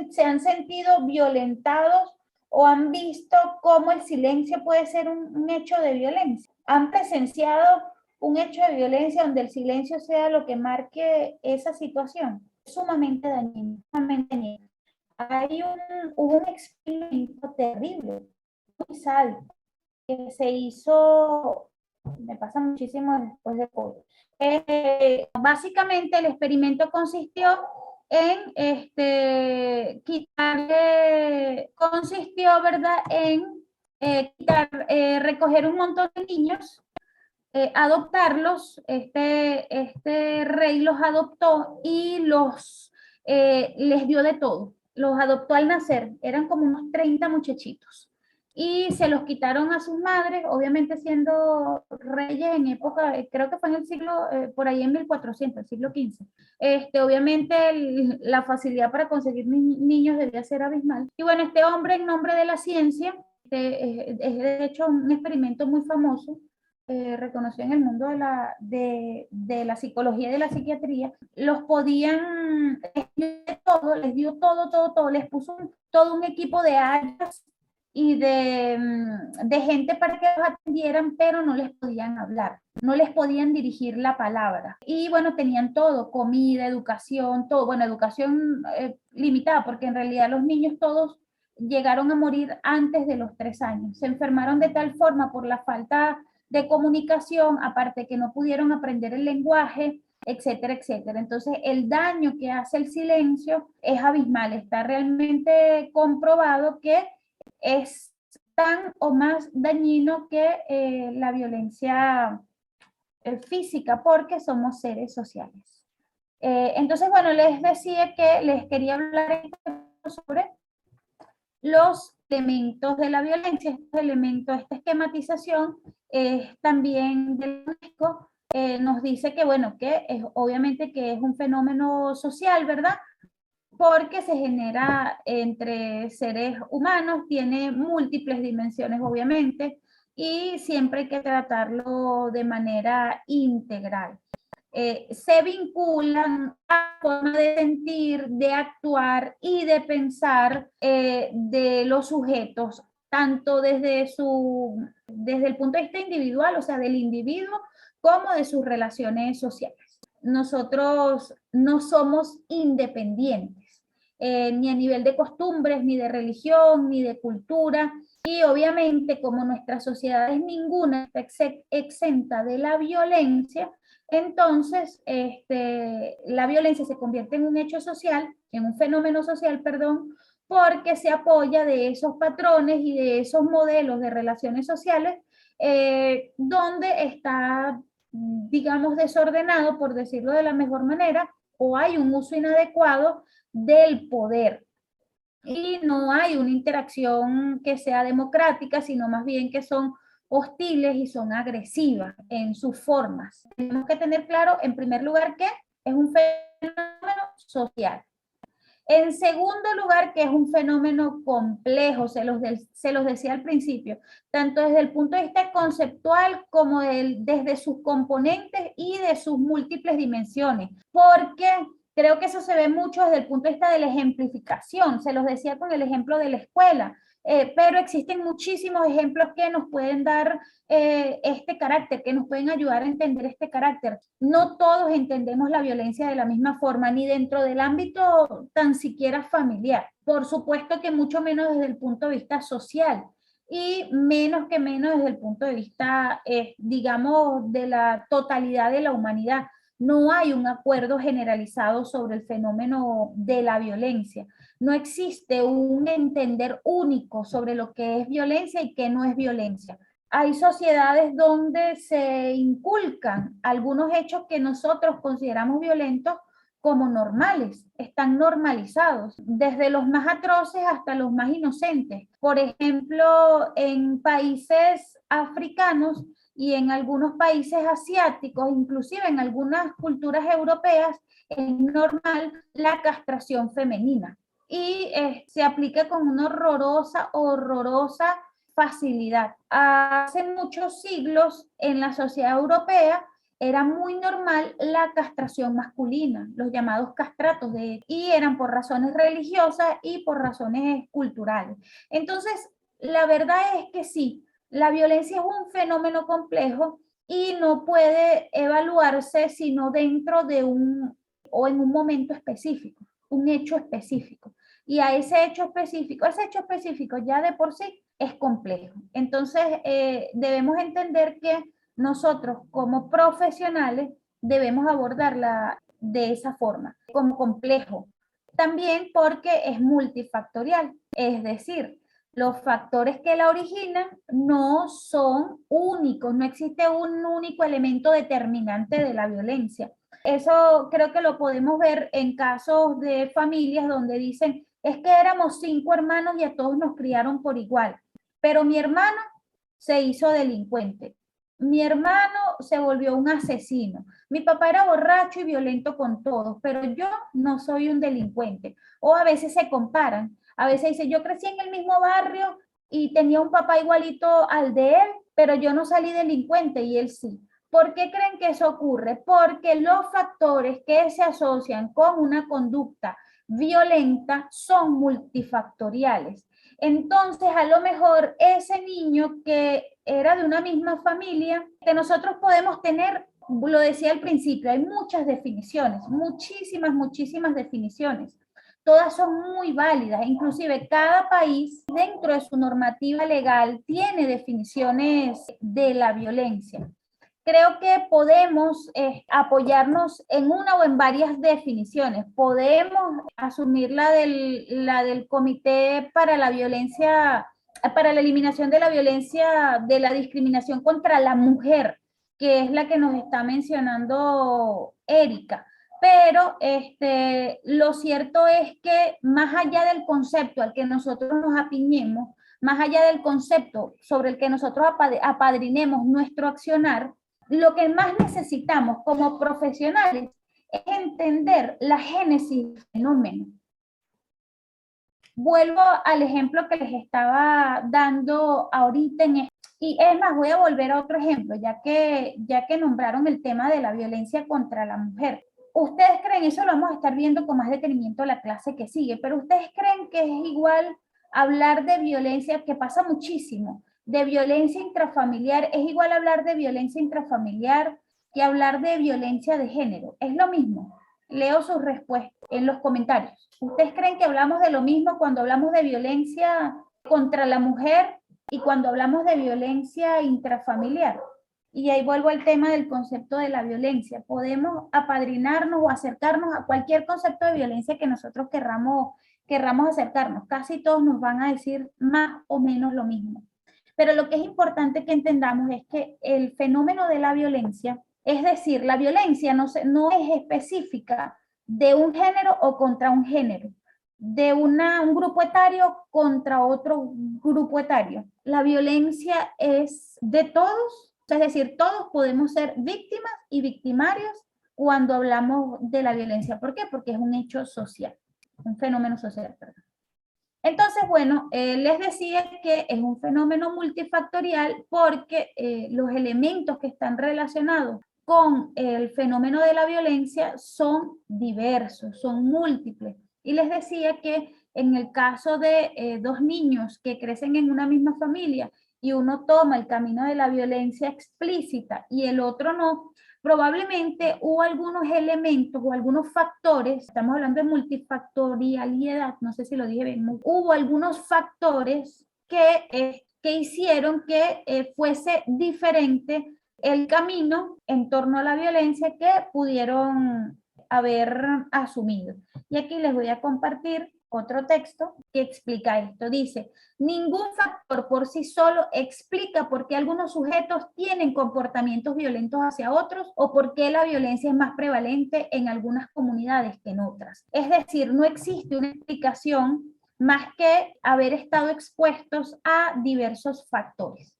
A: se han sentido violentados o han visto cómo el silencio puede ser un hecho de violencia? ¿Han presenciado un hecho de violencia donde el silencio sea lo que marque esa situación? Sumamente dañino, sumamente dañino. Hubo un experimento terrible, muy sádico, que se hizo, me pasa muchísimo después de COVID. Básicamente el experimento consistió en ¿verdad?, en recoger un montón de niños, adoptarlos. Este rey los adoptó y les dio de todo. Los adoptó al nacer, eran como unos 30 muchachitos. Y se los quitaron a sus madres, obviamente siendo reyes en época, creo que fue en el siglo, por ahí en 1400, el siglo XV. Obviamente la facilidad para conseguir niños debía ser abismal. Y bueno, este hombre, en nombre de la ciencia, es de hecho un experimento muy famoso, reconocido en el mundo de la psicología y de la psiquiatría, les dio todo, les puso todo un equipo de áreas y de gente para que los atendieran, pero no les podían hablar, no les podían dirigir la palabra. Y bueno, tenían todo, comida, educación, todo. Bueno, educación limitada, porque en realidad los niños todos llegaron a morir antes de los 3 años. Se enfermaron de tal forma por la falta de comunicación, aparte que no pudieron aprender el lenguaje, etcétera, etcétera. Entonces, el daño que hace el silencio es abismal. Está realmente comprobado que es tan o más dañino que la violencia física, porque somos seres sociales. Entonces, bueno, les decía que les quería hablar sobre los elementos de la violencia. Este elemento, esta esquematización es también del UNESCO, nos dice que, bueno, que es, obviamente que es un fenómeno social, ¿verdad? Porque se genera entre seres humanos, tiene múltiples dimensiones, obviamente, y siempre hay que tratarlo de manera integral. Se vinculan a la forma de sentir, de actuar y de pensar de los sujetos, tanto desde el punto de vista individual, o sea, del individuo, como de sus relaciones sociales. Nosotros no somos independientes, ni a nivel de costumbres, ni de religión, ni de cultura. Y obviamente, como nuestra sociedad es ninguna está exenta de la violencia, entonces la violencia se convierte en un hecho social, en un fenómeno social, perdón, porque se apoya de esos patrones y de esos modelos de relaciones sociales donde está, digamos, desordenado, por decirlo de la mejor manera, o hay un uso inadecuado del poder. Y no hay una interacción que sea democrática, sino más bien que son hostiles y son agresivas en sus formas. Tenemos que tener claro, en primer lugar, que es un fenómeno social. En segundo lugar, que es un fenómeno complejo, se los decía al principio, tanto desde el punto de vista conceptual como desde sus componentes y de sus múltiples dimensiones, porque creo que eso se ve mucho desde el punto de vista de la ejemplificación, se los decía con el ejemplo de la escuela, pero existen muchísimos ejemplos que nos pueden dar este carácter, que nos pueden ayudar a entender este carácter. No todos entendemos la violencia de la misma forma, ni dentro del ámbito tan siquiera familiar. Por supuesto que mucho menos desde el punto de vista social y menos desde el punto de vista, digamos, de la totalidad de la humanidad. No hay un acuerdo generalizado sobre el fenómeno de la violencia. No existe un entender único sobre lo que es violencia y qué no es violencia. Hay sociedades donde se inculcan algunos hechos que nosotros consideramos violentos como normales, están normalizados, desde los más atroces hasta los más inocentes. Por ejemplo, en países africanos y en algunos países asiáticos, inclusive en algunas culturas europeas, es normal la castración femenina y se aplica con una horrorosa facilidad. Hace muchos siglos en la sociedad europea era muy normal la castración masculina, los llamados castratos, y eran por razones religiosas y por razones culturales. Entonces, la verdad es que sí, la violencia es un fenómeno complejo y no puede evaluarse sino dentro de o en un momento específico, un hecho específico. Y a ese hecho específico ya de por sí es complejo. Entonces, debemos entender que nosotros como profesionales debemos abordarla de esa forma, como complejo. También porque es multifactorial, es decir, los factores que la originan no son únicos, no existe un único elemento determinante de la violencia. Eso creo que lo podemos ver en casos de familias donde dicen, es que éramos 5 hermanos y a todos nos criaron por igual, pero mi hermano se hizo delincuente, mi hermano se volvió un asesino, mi papá era borracho y violento con todos, pero yo no soy un delincuente. O a veces se comparan, a veces dice, yo crecí en el mismo barrio y tenía un papá igualito al de él, pero yo no salí delincuente y él sí. ¿Por qué creen que eso ocurre? Porque los factores que se asocian con una conducta violenta son multifactoriales. Entonces, a lo mejor ese niño que era de una misma familia, que nosotros podemos tener, lo decía al principio, hay muchas definiciones, muchísimas definiciones. Todas son muy válidas, inclusive cada país dentro de su normativa legal tiene definiciones de la violencia. Creo que podemos apoyarnos en una o en varias definiciones. Podemos asumir la del Comité para la Violencia, para la Eliminación de la Violencia, de la Discriminación contra la Mujer, que es la que nos está mencionando Erika. Pero lo cierto es que más allá del concepto al que nosotros nos apiñemos, más allá del concepto sobre el que nosotros apadrinemos nuestro accionar, lo que más necesitamos como profesionales es entender la génesis del fenómeno. Vuelvo al ejemplo que les estaba dando ahorita y es más, voy a volver a otro ejemplo, ya que nombraron el tema de la violencia contra la mujer. Ustedes creen, eso lo vamos a estar viendo con más detenimiento la clase que sigue, pero ustedes creen que es igual hablar de violencia, que pasa muchísimo, de violencia intrafamiliar, es igual hablar de violencia intrafamiliar que hablar de violencia de género. Es lo mismo. Leo sus respuestas en los comentarios. ¿Ustedes creen que hablamos de lo mismo cuando hablamos de violencia contra la mujer y cuando hablamos de violencia intrafamiliar? Y ahí vuelvo al tema del concepto de la violencia. Podemos apadrinarnos o acercarnos a cualquier concepto de violencia que nosotros querramos acercarnos. Casi todos nos van a decir más o menos lo mismo. Pero lo que es importante que entendamos es que el fenómeno de la violencia, es decir, la violencia no es específica de un género o contra un género, de un grupo etario contra otro grupo etario. La violencia es de todos, es decir, todos podemos ser víctimas y victimarios cuando hablamos de la violencia. ¿Por qué? Porque es un hecho social, un fenómeno social, perdón. Entonces, bueno, les decía que es un fenómeno multifactorial porque los elementos que están relacionados con el fenómeno de la violencia son diversos, son múltiples. Y les decía que en el caso de dos niños que crecen en una misma familia y uno toma el camino de la violencia explícita y el otro no, probablemente hubo algunos elementos o algunos factores, estamos hablando de multifactorialidad, no sé si lo dije bien, hubo algunos factores que hicieron que fuese diferente el camino en torno a la violencia que pudieron haber asumido. Y aquí les voy a compartir otro texto que explica esto. Dice, ningún factor por sí solo explica por qué algunos sujetos tienen comportamientos violentos hacia otros o por qué la violencia es más prevalente en algunas comunidades que en otras. Es decir, no existe una explicación más que haber estado expuestos a diversos factores.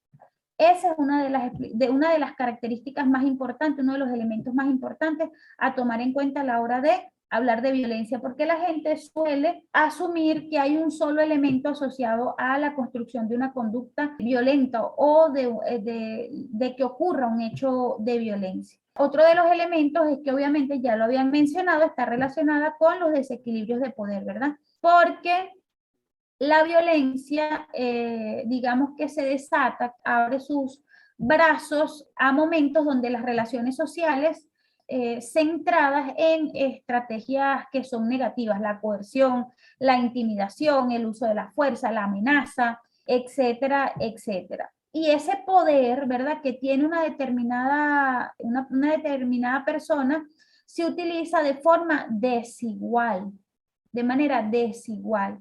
A: Esa es una de las características más importantes, uno de los elementos más importantes a tomar en cuenta a la hora de hablar de violencia, porque la gente suele asumir que hay un solo elemento asociado a la construcción de una conducta violenta o de que ocurra un hecho de violencia. Otro de los elementos es que obviamente ya lo habían mencionado, está relacionada con los desequilibrios de poder, ¿verdad? Porque la violencia, digamos que se desata, abre sus brazos a momentos donde las relaciones sociales centradas en estrategias que son negativas, la coerción, la intimidación, el uso de la fuerza, la amenaza, etcétera, etcétera. Y ese poder, ¿verdad?, que tiene una determinada persona, se utiliza de forma desigual, de manera desigual.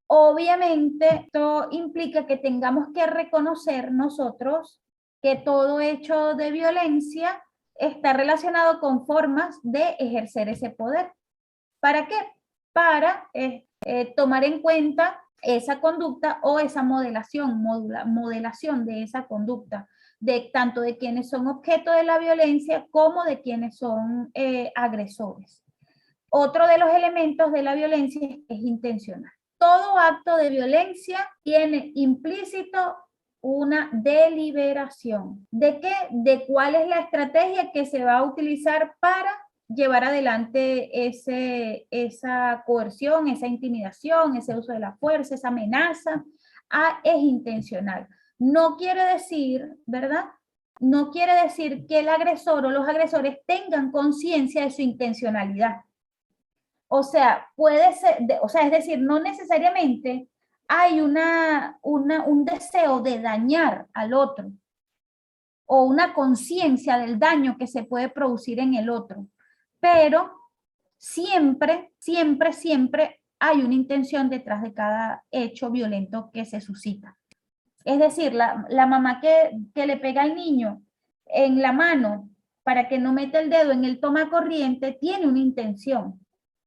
A: Obviamente, esto implica que tengamos que reconocer nosotros que todo hecho de violencia está relacionado con formas de ejercer ese poder. ¿Para qué? Para tomar en cuenta esa conducta o esa modelación de esa conducta, tanto de quienes son objeto de la violencia como de quienes son agresores. Otro de los elementos de la violencia es intencional. Todo acto de violencia tiene implícito una deliberación. ¿De qué? De cuál es la estrategia que se va a utilizar para llevar adelante esa coerción, esa intimidación, ese uso de la fuerza, esa amenaza. Es intencional. No quiere decir, ¿verdad? No quiere decir que el agresor o los agresores tengan conciencia de su intencionalidad. O sea, puede ser, es decir, no necesariamente hay un deseo de dañar al otro o una conciencia del daño que se puede producir en el otro, pero siempre hay una intención detrás de cada hecho violento que se suscita. Es decir, la mamá que le pega al niño en la mano para que no meta el dedo en el tomacorriente, tiene una intención.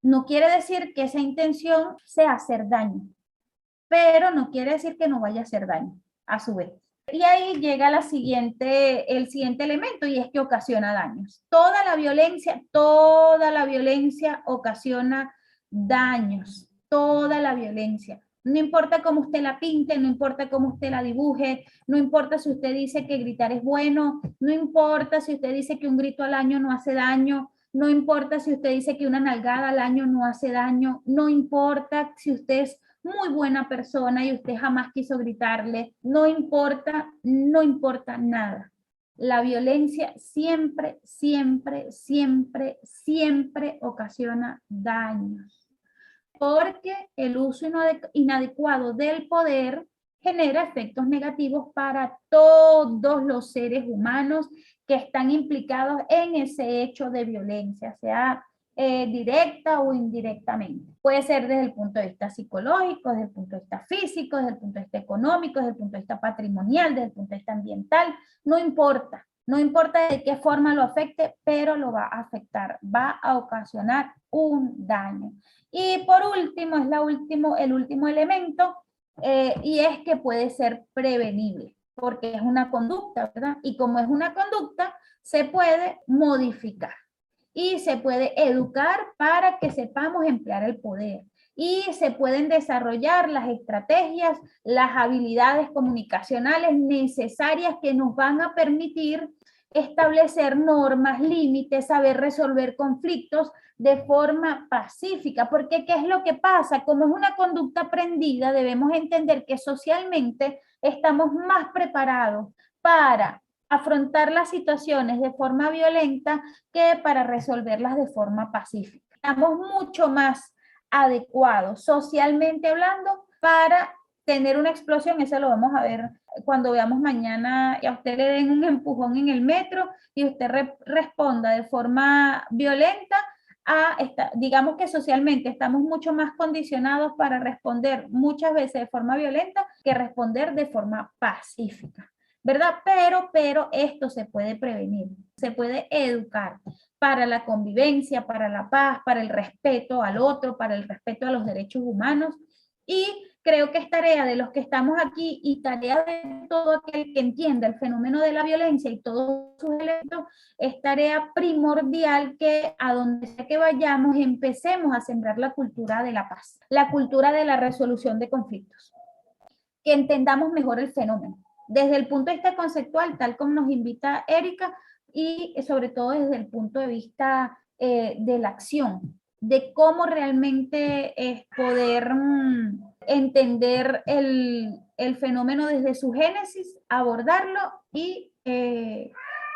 A: No quiere decir que esa intención sea hacer daño, pero no quiere decir que no vaya a hacer daño a su vez. Y ahí llega el siguiente elemento, y es que ocasiona daños. Toda la violencia ocasiona daños, toda la violencia. No importa cómo usted la pinte, no importa cómo usted la dibuje, no importa si usted dice que gritar es bueno, no importa si usted dice que un grito al año no hace daño, no importa si usted dice que una nalgada al año no hace daño, no importa si usted es muy buena persona y usted jamás quiso gritarle, no importa nada. La violencia siempre, siempre, siempre, siempre ocasiona daños, porque el uso inadecuado del poder genera efectos negativos para todos los seres humanos que están implicados en ese hecho de violencia, sea directa o indirectamente. Puede ser desde el punto de vista psicológico, desde el punto de vista físico, desde el punto de vista económico, desde el punto de vista patrimonial, desde el punto de vista ambiental, no importa. No importa de qué forma lo afecte, pero lo va a afectar, va a ocasionar un daño. Y por último, el último elemento, y es que puede ser prevenible, porque es una conducta, ¿verdad? Y como es una conducta, se puede modificar y se puede educar para que sepamos emplear el poder. Y se pueden desarrollar las estrategias, las habilidades comunicacionales necesarias que nos van a permitir establecer normas, límites, saber resolver conflictos de forma pacífica, porque ¿qué es lo que pasa? Como es una conducta aprendida, debemos entender que socialmente estamos más preparados para afrontar las situaciones de forma violenta que para resolverlas de forma pacífica. Estamos mucho más adecuados, socialmente hablando, para tener una explosión. Eso lo vamos a ver cuando veamos mañana y a usted le den un empujón en el metro y usted responda de forma violenta. Digamos que socialmente estamos mucho más condicionados para responder muchas veces de forma violenta que responder de forma pacífica, ¿verdad? Pero esto se puede prevenir, se puede educar para la convivencia, para la paz, para el respeto al otro, para el respeto a los derechos humanos. Y creo que es tarea de los que estamos aquí y tarea de todo aquel que entienda el fenómeno de la violencia y todos sus elementos, es tarea primordial que a donde sea que vayamos empecemos a sembrar la cultura de la paz, la cultura de la resolución de conflictos, que entendamos mejor el fenómeno desde el punto de vista conceptual, tal como nos invita Erika, y sobre todo desde el punto de vista de la acción, de cómo realmente es poder entender el fenómeno desde su génesis, abordarlo y,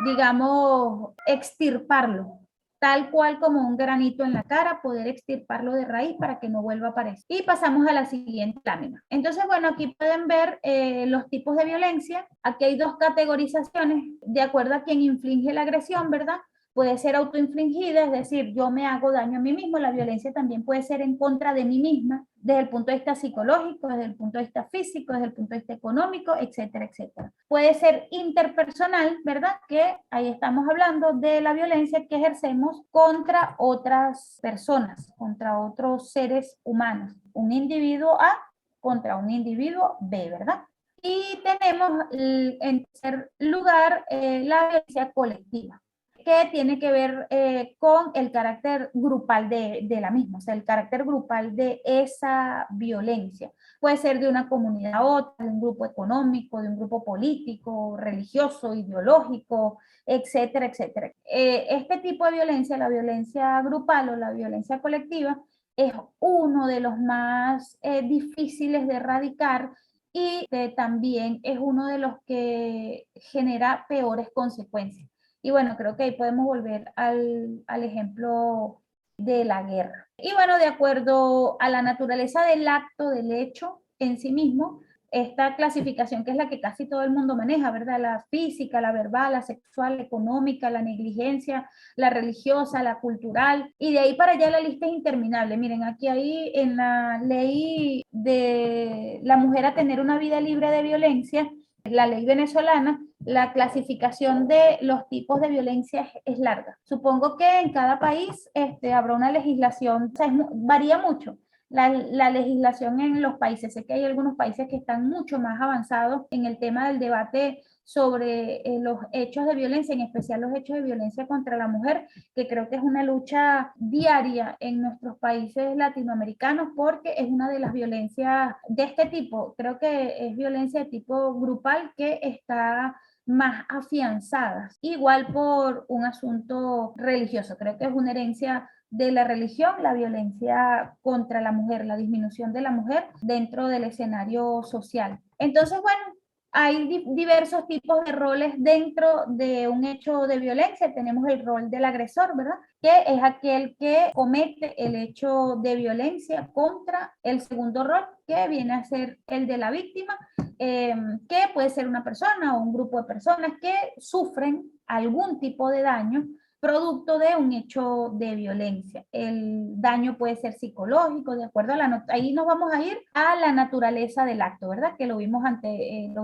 A: digamos, extirparlo, tal cual como un granito en la cara, poder extirparlo de raíz para que no vuelva a aparecer. Y pasamos a la siguiente lámina. Entonces, bueno, aquí pueden ver los tipos de violencia. Aquí hay dos categorizaciones de acuerdo a quien inflige la agresión, ¿verdad? Puede ser autoinfligida, es decir, yo me hago daño a mí mismo. La violencia también puede ser en contra de mí misma, desde el punto de vista psicológico, desde el punto de vista físico, desde el punto de vista económico, etcétera, etcétera. Puede ser interpersonal, ¿verdad? Que ahí estamos hablando de la violencia que ejercemos contra otras personas, contra otros seres humanos. Un individuo A contra un individuo B, ¿verdad? Y tenemos en tercer lugar la violencia colectiva, que tiene que ver con el carácter grupal de la misma, o sea, el carácter grupal de esa violencia. Puede ser de una comunidad a otra, de un grupo económico, de un grupo político, religioso, ideológico, etcétera, etcétera. Este tipo de violencia, la violencia grupal o la violencia colectiva, es uno de los más difíciles de erradicar y también es uno de los que genera peores consecuencias. Y bueno, creo que ahí podemos volver al ejemplo de la guerra. Y bueno, de acuerdo a la naturaleza del acto, del hecho en sí mismo, esta clasificación que es la que casi todo el mundo maneja, ¿verdad? La física, la verbal, la sexual, la económica, la negligencia, la religiosa, la cultural, y de ahí para allá la lista es interminable. Miren, aquí hay en la ley de la mujer a tener una vida libre de violencia, la ley venezolana, la clasificación de los tipos de violencia es larga. Supongo que en cada país habrá una legislación, o sea, varía mucho la legislación en los países. Sé que hay algunos países que están mucho más avanzados en el tema del debate sobre los hechos de violencia, en especial los hechos de violencia contra la mujer, que creo que es una lucha diaria en nuestros países latinoamericanos, porque es una de las violencias de este tipo. Creo que es violencia de tipo grupal que está más afianzadas, igual por un asunto religioso. Creo que es una herencia de la religión, la violencia contra la mujer, la disminución de la mujer dentro del escenario social. Entonces, bueno, hay diversos tipos de roles dentro de un hecho de violencia. Tenemos el rol del agresor, ¿verdad? Que es aquel que comete el hecho de violencia contra el segundo rol, que viene a ser el de la víctima, que puede ser una persona o un grupo de personas que sufren algún tipo de daño producto de un hecho de violencia. El daño puede ser psicológico, de acuerdo a ahí nos vamos a ir a la naturaleza del acto, ¿verdad? Que lo vimos ante en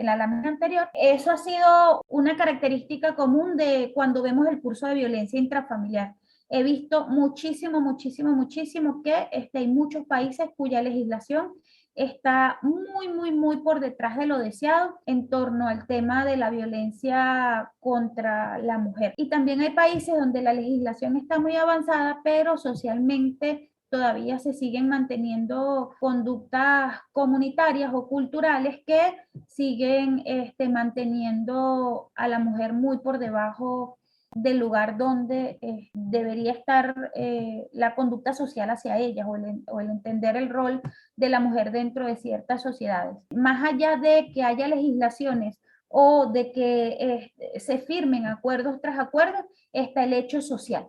A: la lámina anterior. Eso ha sido una característica común de cuando vemos el curso de violencia intrafamiliar. He visto muchísimo que hay muchos países cuya legislación está muy por detrás de lo deseado en torno al tema de la violencia contra la mujer. Y también hay países donde la legislación está muy avanzada, pero socialmente todavía se siguen manteniendo conductas comunitarias o culturales que siguen manteniendo a la mujer muy por debajo del lugar donde debería estar la conducta social hacia ellas o el entender el rol de la mujer dentro de ciertas sociedades. Más allá de que haya legislaciones o de que se firmen acuerdos tras acuerdos, está el hecho social.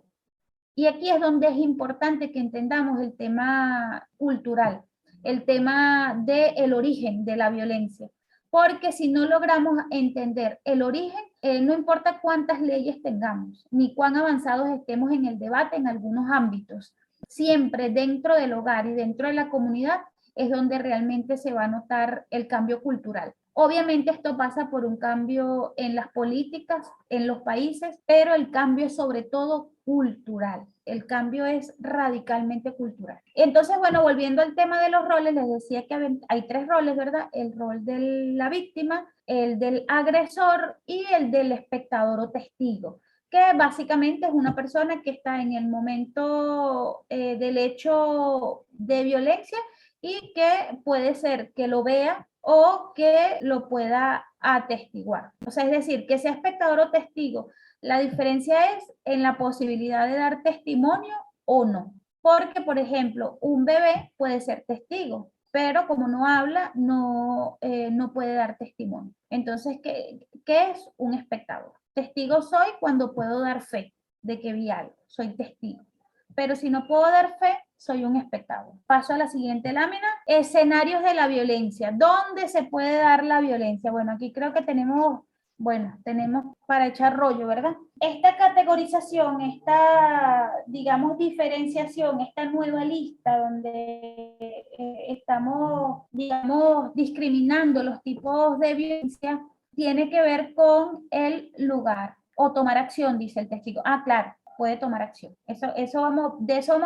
A: Y aquí es donde es importante que entendamos el tema cultural, el tema del origen de la violencia, porque si no logramos entender el origen, no importa cuántas leyes tengamos, ni cuán avanzados estemos en el debate en algunos ámbitos, siempre dentro del hogar y dentro de la comunidad es donde realmente se va a notar el cambio cultural. Obviamente esto pasa por un cambio en las políticas, en los países, pero el cambio es sobre todo cultural. El cambio es radicalmente cultural. Entonces, bueno, volviendo al tema de los roles, les decía que hay tres roles, ¿verdad? El rol de la víctima, el del agresor y el del espectador o testigo, que básicamente es una persona que está en el momento del hecho de violencia y que puede ser que lo vea o que lo pueda atestiguar. O sea, es decir, que sea espectador o testigo. La diferencia es en la posibilidad de dar testimonio o no. Porque, por ejemplo, un bebé puede ser testigo, pero como no habla, no puede dar testimonio. Entonces, ¿qué es un espectador? Testigo soy cuando puedo dar fe de que vi algo, soy testigo. Pero si no puedo dar fe, soy un espectador. Paso a la siguiente lámina. Escenarios de la violencia. ¿Dónde se puede dar la violencia? Bueno, aquí creo que tenemos para echar rollo, ¿verdad? Esta categorización, esta, digamos, diferenciación, esta nueva lista donde estamos, digamos, discriminando los tipos de violencia, tiene que ver con el lugar o tomar acción, dice el testigo. Ah, claro, puede tomar acción. De eso vamos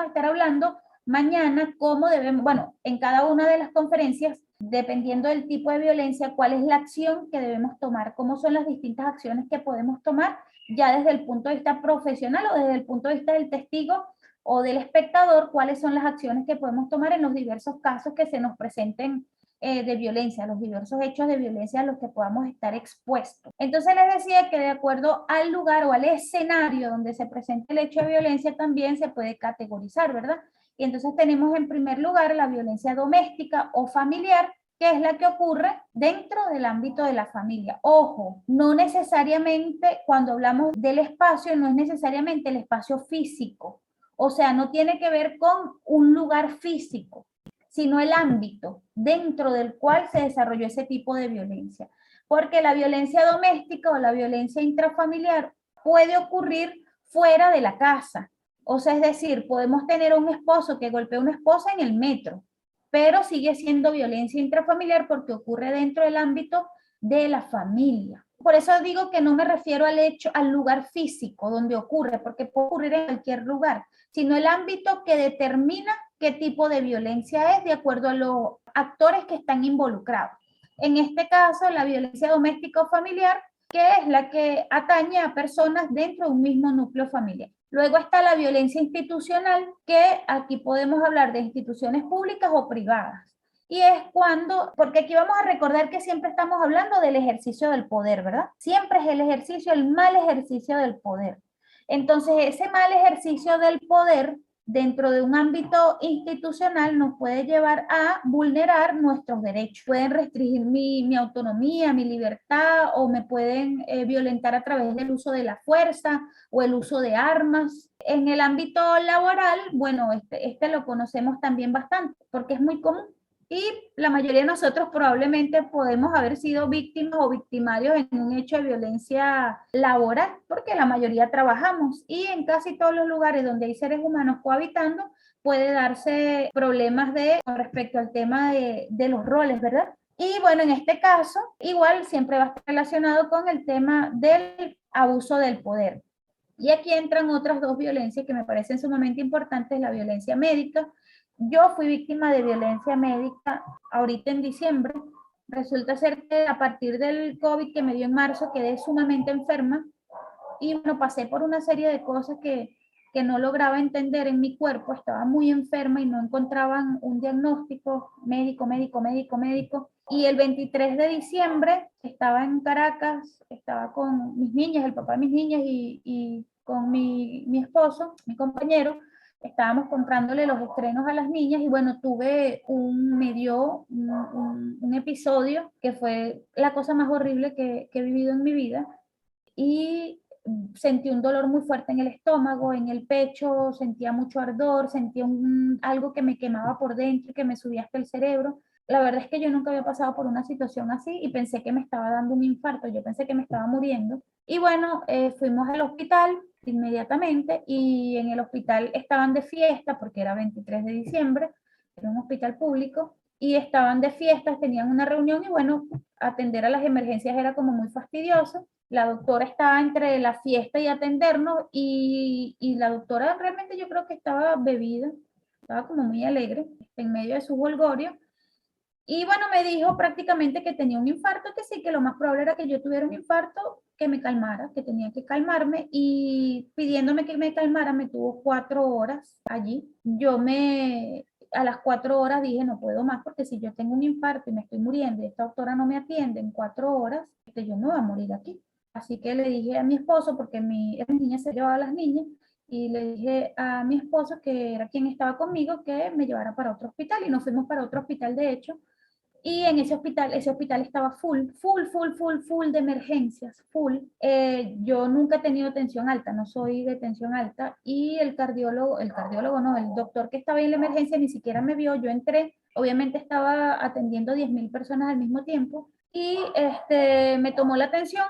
A: a estar hablando mañana, cómo debemos, bueno, en cada una de las conferencias, dependiendo del tipo de violencia, cuál es la acción que debemos tomar, cómo son las distintas acciones que podemos tomar, ya desde el punto de vista profesional o desde el punto de vista del testigo o del espectador, cuáles son las acciones que podemos tomar en los diversos casos que se nos presenten de violencia, los diversos hechos de violencia a los que podamos estar expuestos. Entonces les decía que de acuerdo al lugar o al escenario donde se presenta el hecho de violencia también se puede categorizar, ¿verdad? Y entonces tenemos en primer lugar la violencia doméstica o familiar, que es la que ocurre dentro del ámbito de la familia. Ojo, no necesariamente cuando hablamos del espacio, no es necesariamente el espacio físico, o sea, no tiene que ver con un lugar físico, sino el ámbito dentro del cual se desarrolló ese tipo de violencia. Porque la violencia doméstica o la violencia intrafamiliar puede ocurrir fuera de la casa. O sea, es decir, podemos tener un esposo que golpea a una esposa en el metro, pero sigue siendo violencia intrafamiliar porque ocurre dentro del ámbito de la familia. Por eso digo que no me refiero al hecho, al lugar físico donde ocurre, porque puede ocurrir en cualquier lugar, sino el ámbito que determina qué tipo de violencia es de acuerdo a los actores que están involucrados. En este caso, la violencia doméstica o familiar, que es la que atañe a personas dentro de un mismo núcleo familiar. Luego está la violencia institucional, que aquí podemos hablar de instituciones públicas o privadas. Y es cuando, porque aquí vamos a recordar que siempre estamos hablando del ejercicio del poder, ¿verdad? Siempre es el ejercicio, el mal ejercicio del poder. Entonces, ese mal ejercicio del poder dentro de un ámbito institucional nos puede llevar a vulnerar nuestros derechos. Pueden restringir mi autonomía, mi libertad, o me pueden violentar a través del uso de la fuerza o el uso de armas. En el ámbito laboral, bueno, este lo conocemos también bastante porque es muy común. Y la mayoría de nosotros probablemente podemos haber sido víctimas o victimarios en un hecho de violencia laboral, porque la mayoría trabajamos y en casi todos los lugares donde hay seres humanos cohabitando puede darse problemas con respecto al tema de los roles, ¿verdad? Y bueno, en este caso, igual siempre va a estar relacionado con el tema del abuso del poder. Y aquí entran otras dos violencias que me parecen sumamente importantes, la violencia médica. Yo fui víctima de violencia médica ahorita en diciembre. Resulta ser que a partir del COVID que me dio en marzo quedé sumamente enferma y bueno, pasé por una serie de cosas que no lograba entender en mi cuerpo. Estaba muy enferma y no encontraban un diagnóstico médico. Y el 23 de diciembre estaba en Caracas, estaba con mis niñas, el papá de mis niñas y con mi esposo, mi compañero. Estábamos comprándole los estrenos a las niñas y bueno, me dio un episodio que fue la cosa más horrible que he vivido en mi vida y sentí un dolor muy fuerte en el estómago, en el pecho, sentía mucho ardor, sentía algo que me quemaba por dentro, que me subía hasta el cerebro. La verdad es que yo nunca había pasado por una situación así y pensé que me estaba dando un infarto, yo pensé que me estaba muriendo. Y bueno, fuimos al hospital inmediatamente y en el hospital estaban de fiesta porque era 23 de diciembre, era un hospital público y estaban de fiestas, tenían una reunión y bueno, atender a las emergencias era como muy fastidioso. La doctora estaba entre la fiesta y atendernos y la doctora realmente yo creo que estaba bebida, estaba como muy alegre en medio de su jolgorio. Y bueno, me dijo prácticamente que tenía un infarto, que sí, que lo más probable era que yo tuviera un infarto, que me calmara, que tenía que calmarme y pidiéndome que me calmara, me tuvo 4 horas allí. A las 4 horas dije, no puedo más porque si yo tengo un infarto y me estoy muriendo y esta doctora no me atiende en 4 horas, yo me voy a morir aquí. Así que le dije a mi esposo, porque mi niña se llevaba a las niñas, y le dije a mi esposo, que era quien estaba conmigo, que me llevara para otro hospital y nos fuimos para otro hospital de hecho. Y en ese hospital estaba full de emergencias, full. Yo nunca he tenido tensión alta, no soy de tensión alta. Y el cardiólogo no, el doctor que estaba en la emergencia ni siquiera me vio. Yo entré, obviamente estaba atendiendo 10.000 personas al mismo tiempo y me tomó la atención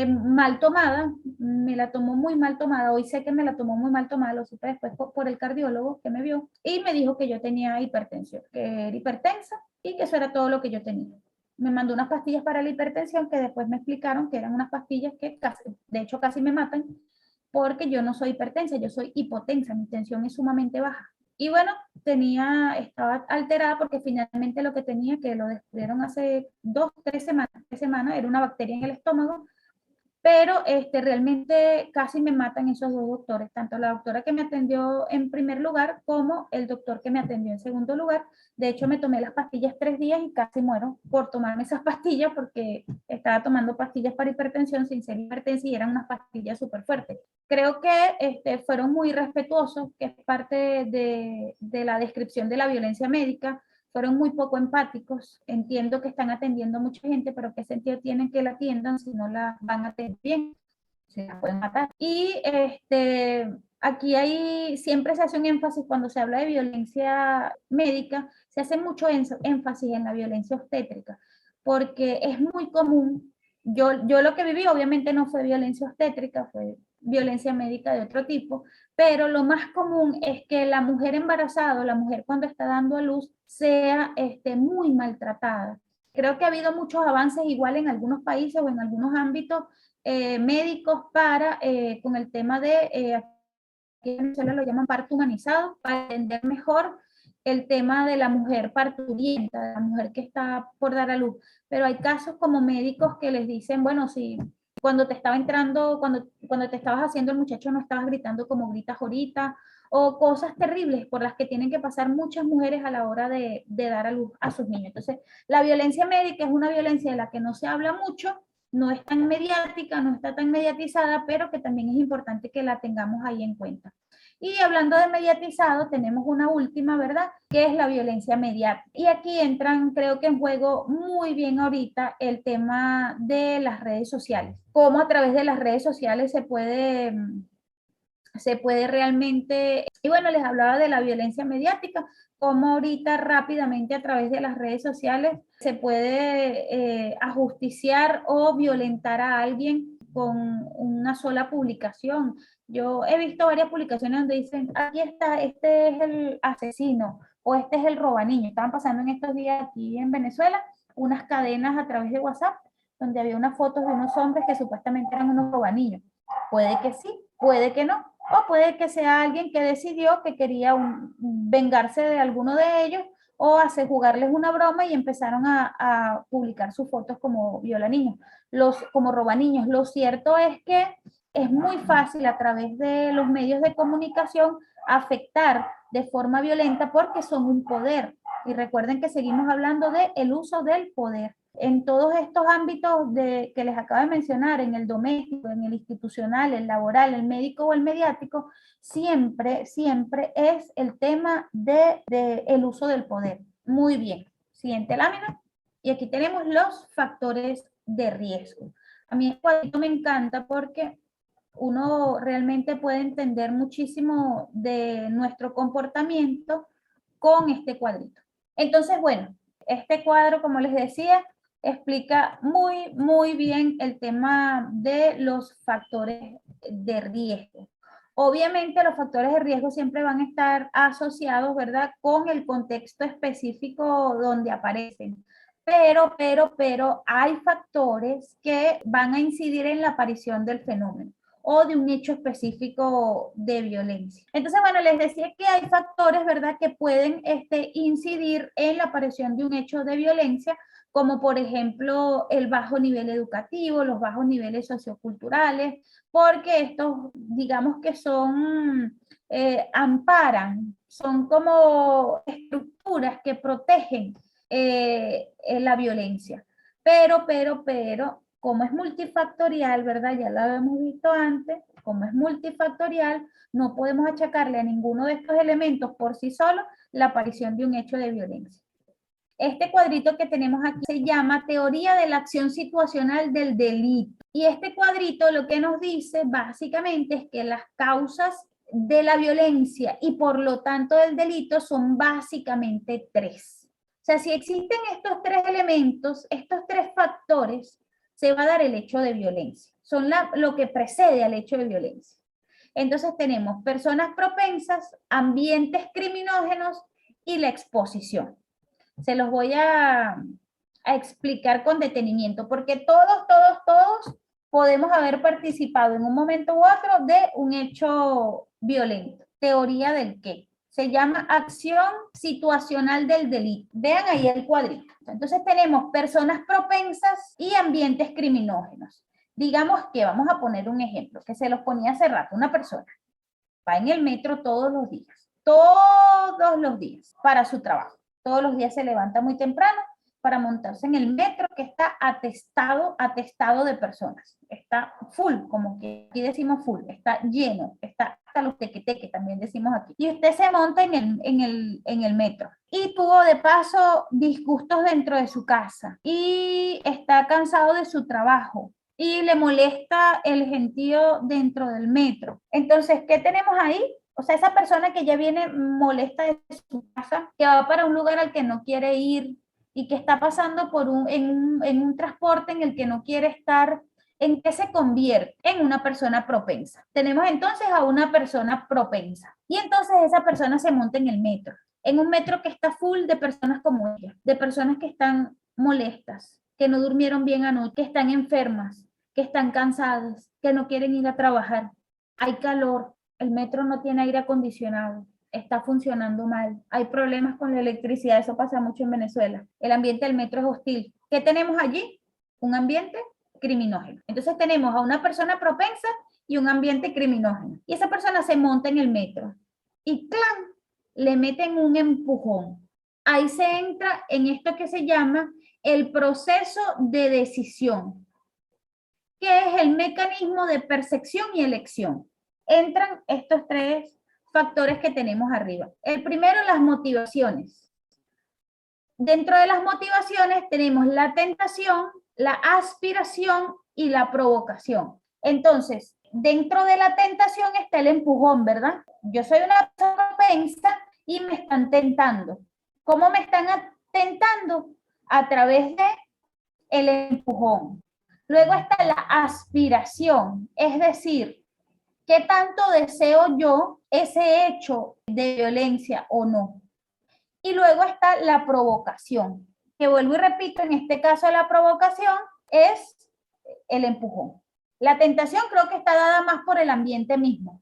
A: mal tomada, me la tomó muy mal tomada, hoy sé que me la tomó muy mal tomada, lo supe después por el cardiólogo que me vio y me dijo que yo tenía hipertensión, que era hipertensa y que eso era todo lo que yo tenía. Me mandó unas pastillas para la hipertensión que después me explicaron que eran unas pastillas que de hecho casi me matan porque yo no soy hipertensa, yo soy hipotensa, mi tensión es sumamente baja. Y bueno, estaba alterada porque finalmente lo que tenía, que lo descubrieron hace 2, 3 semanas, era una bacteria en el estómago, pero realmente casi me matan esos dos doctores, tanto la doctora que me atendió en primer lugar como el doctor que me atendió en segundo lugar. De hecho, me tomé las pastillas 3 días y casi muero por tomarme esas pastillas porque estaba tomando pastillas para hipertensión sin ser hipertensa y eran unas pastillas súper fuertes. Creo que fueron muy respetuosos, que es parte de la descripción de la violencia médica, fueron muy poco empáticos. Entiendo que están atendiendo a mucha gente, pero ¿qué sentido tienen que la atiendan si no la van a atender bien? Se la pueden matar. Y aquí siempre se hace un énfasis cuando se habla de violencia médica, se hace mucho énfasis en la violencia obstétrica, porque es muy común. Yo lo que viví obviamente no fue violencia obstétrica, fue violencia médica de otro tipo, pero lo más común es que la mujer embarazada o la mujer cuando está dando a luz sea muy maltratada. Creo que ha habido muchos avances igual en algunos países o en algunos ámbitos médicos para, con el tema de, aquí en Venezuela lo llaman parto humanizado, para entender mejor el tema de la mujer parturienta, de la mujer que está por dar a luz. Pero hay casos como médicos que les dicen, bueno, si cuando te estaba entrando, cuando te estabas haciendo el muchacho no estabas gritando como gritas ahorita, o cosas terribles por las que tienen que pasar muchas mujeres a la hora de dar a luz a sus niños. Entonces, la violencia médica es una violencia de la que no se habla mucho, no es tan mediática, no está tan mediatizada, pero que también es importante que la tengamos ahí en cuenta. Y hablando de mediatizado, tenemos una última, ¿verdad? Que es la violencia mediática. Y aquí entran, creo que en juego muy bien ahorita, el tema de las redes sociales. Cómo a través de las redes sociales se puede realmente, y bueno, les hablaba de la violencia mediática, cómo ahorita rápidamente a través de las redes sociales se puede ajusticiar o violentar a alguien con una sola publicación. Yo he visto varias publicaciones donde dicen, aquí está, este es el asesino o este es el robaniño. Estaban pasando en estos días aquí en Venezuela unas cadenas a través de WhatsApp donde había unas fotos de unos hombres que supuestamente eran unos robaniños. Puede que sí, puede que no, o puede que sea alguien que decidió que quería vengarse de alguno de ellos o hacer jugarles una broma y empezaron a publicar sus fotos como violaniños, como robaniños. Lo cierto es que es muy fácil a través de los medios de comunicación afectar de forma violenta porque son un poder. Y recuerden que seguimos hablando de el uso del poder. En todos estos ámbitos que les acabo de mencionar, en el doméstico, en el institucional, el laboral, el médico o el mediático, siempre, siempre es el tema de el uso del poder. Muy bien. Siguiente lámina. Y aquí tenemos los factores de riesgo. A mí el cuadrito me encanta porque uno realmente puede entender muchísimo de nuestro comportamiento con este cuadrito. Entonces, bueno, este cuadro, como les decía, explica muy, muy bien el tema de los factores de riesgo. Obviamente los factores de riesgo siempre van a estar asociados, ¿verdad?, con el contexto específico donde aparecen. Pero hay factores que van a incidir en la aparición del fenómeno o de un hecho específico de violencia. Entonces, bueno, les decía que hay factores, ¿verdad?, que pueden incidir en la aparición de un hecho de violencia, como por ejemplo el bajo nivel educativo, los bajos niveles socioculturales, porque estos, digamos que son, amparan, son como estructuras que protegen la violencia. Pero, como es multifactorial, ¿verdad? Ya lo habíamos visto antes, como es multifactorial, no podemos achacarle a ninguno de estos elementos por sí solo la aparición de un hecho de violencia. Este cuadrito que tenemos aquí se llama Teoría de la Acción Situacional del Delito. Y este cuadrito lo que nos dice básicamente es que las causas de la violencia y por lo tanto del delito son básicamente tres. O sea, si existen estos tres elementos, estos tres factores, se va a dar el hecho de violencia. Son lo que precede al hecho de violencia. Entonces tenemos personas propensas, ambientes criminógenos y la exposición. Se los voy a explicar con detenimiento, porque todos podemos haber participado en un momento u otro de un hecho violento. Teoría del qué. Se llama acción situacional del delito. Vean ahí el cuadrito. Entonces tenemos personas propensas y ambientes criminógenos. Digamos que vamos a poner un ejemplo, que se los ponía hace rato. Una persona va en el metro todos los días, para su trabajo. Todos los días se levanta muy temprano para montarse en el metro que está atestado de personas. Está full, como que aquí decimos full, está lleno, está hasta los tequeteques, también decimos aquí. Y usted se monta en el metro. Y tuvo de paso disgustos dentro de su casa. Y está cansado de su trabajo. Y le molesta el gentío dentro del metro. Entonces, ¿qué tenemos ahí? O sea, esa persona que ya viene molesta de su casa, que va para un lugar al que no quiere ir y que está pasando en un transporte en el que no quiere estar, ¿en qué se convierte? En una persona propensa. Tenemos entonces a una persona propensa. Y entonces esa persona se monta en el metro, en un metro que está full de personas como ella, de personas que están molestas, que no durmieron bien anoche, que están enfermas, que están cansadas, que no quieren ir a trabajar. Hay calor, el metro no tiene aire acondicionado, está funcionando mal, hay problemas con la electricidad, eso pasa mucho en Venezuela. El ambiente del metro es hostil. ¿Qué tenemos allí? Un ambiente criminógeno. Entonces tenemos a una persona propensa y un ambiente criminógeno. Y esa persona se monta en el metro y ¡clan! Le meten un empujón. Ahí se entra en esto que se llama el proceso de decisión, que es el mecanismo de percepción y elección. Entran estos tres factores que tenemos arriba. El primero, las motivaciones. Dentro de las motivaciones tenemos la tentación, la aspiración y la provocación. Entonces, dentro de la tentación está el empujón, ¿verdad? Yo soy una persona propensa y me están tentando. ¿Cómo me están tentando? A través de el empujón. Luego está la aspiración, es decir, ¿qué tanto deseo yo ese hecho de violencia o no? Y luego está la provocación, que vuelvo y repito, en este caso la provocación es el empujón. La tentación creo que está dada más por el ambiente mismo.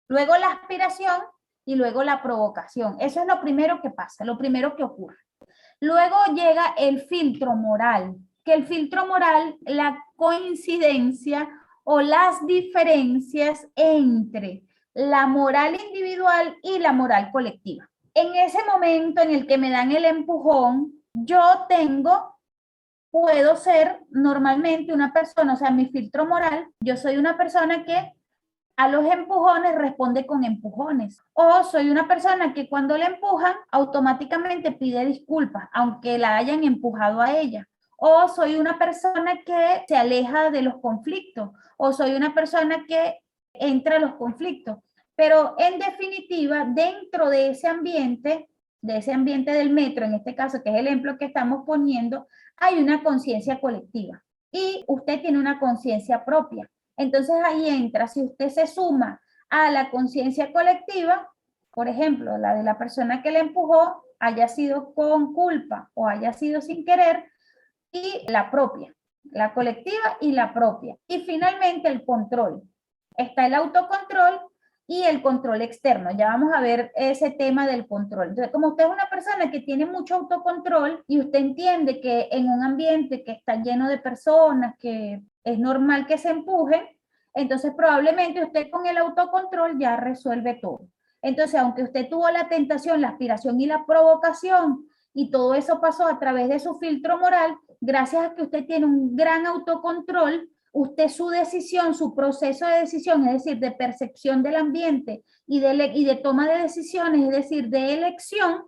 A: Luego la aspiración y luego la provocación. Eso es lo primero que pasa, lo primero que ocurre. Luego llega el filtro moral, que el filtro moral, la coincidencia o las diferencias entre la moral individual y la moral colectiva. En ese momento en el que me dan el empujón, yo puedo ser normalmente una persona, o sea, mi filtro moral, yo soy una persona que a los empujones responde con empujones. O soy una persona que cuando le empujan, automáticamente pide disculpas, aunque la hayan empujado a ella. O soy una persona que se aleja de los conflictos. O soy una persona que entra a los conflictos. Pero en definitiva, dentro de ese ambiente del metro, en este caso, que es el ejemplo que estamos poniendo, hay una conciencia colectiva. Y usted tiene una conciencia propia. Entonces ahí entra, si usted se suma a la conciencia colectiva, por ejemplo, la de la persona que le empujó, haya sido con culpa o haya sido sin querer, y la propia, la colectiva y la propia. Y finalmente el control. Está el autocontrol y el control externo. Ya vamos a ver ese tema del control. Entonces, como usted es una persona que tiene mucho autocontrol y usted entiende que en un ambiente que está lleno de personas, que es normal que se empujen, entonces probablemente usted con el autocontrol ya resuelve todo. Entonces, aunque usted tuvo la tentación, la aspiración y la provocación, y todo eso pasó a través de su filtro moral, gracias a que usted tiene un gran autocontrol, usted su decisión, su proceso de decisión, es decir, de percepción del ambiente y de toma de decisiones, es decir, de elección,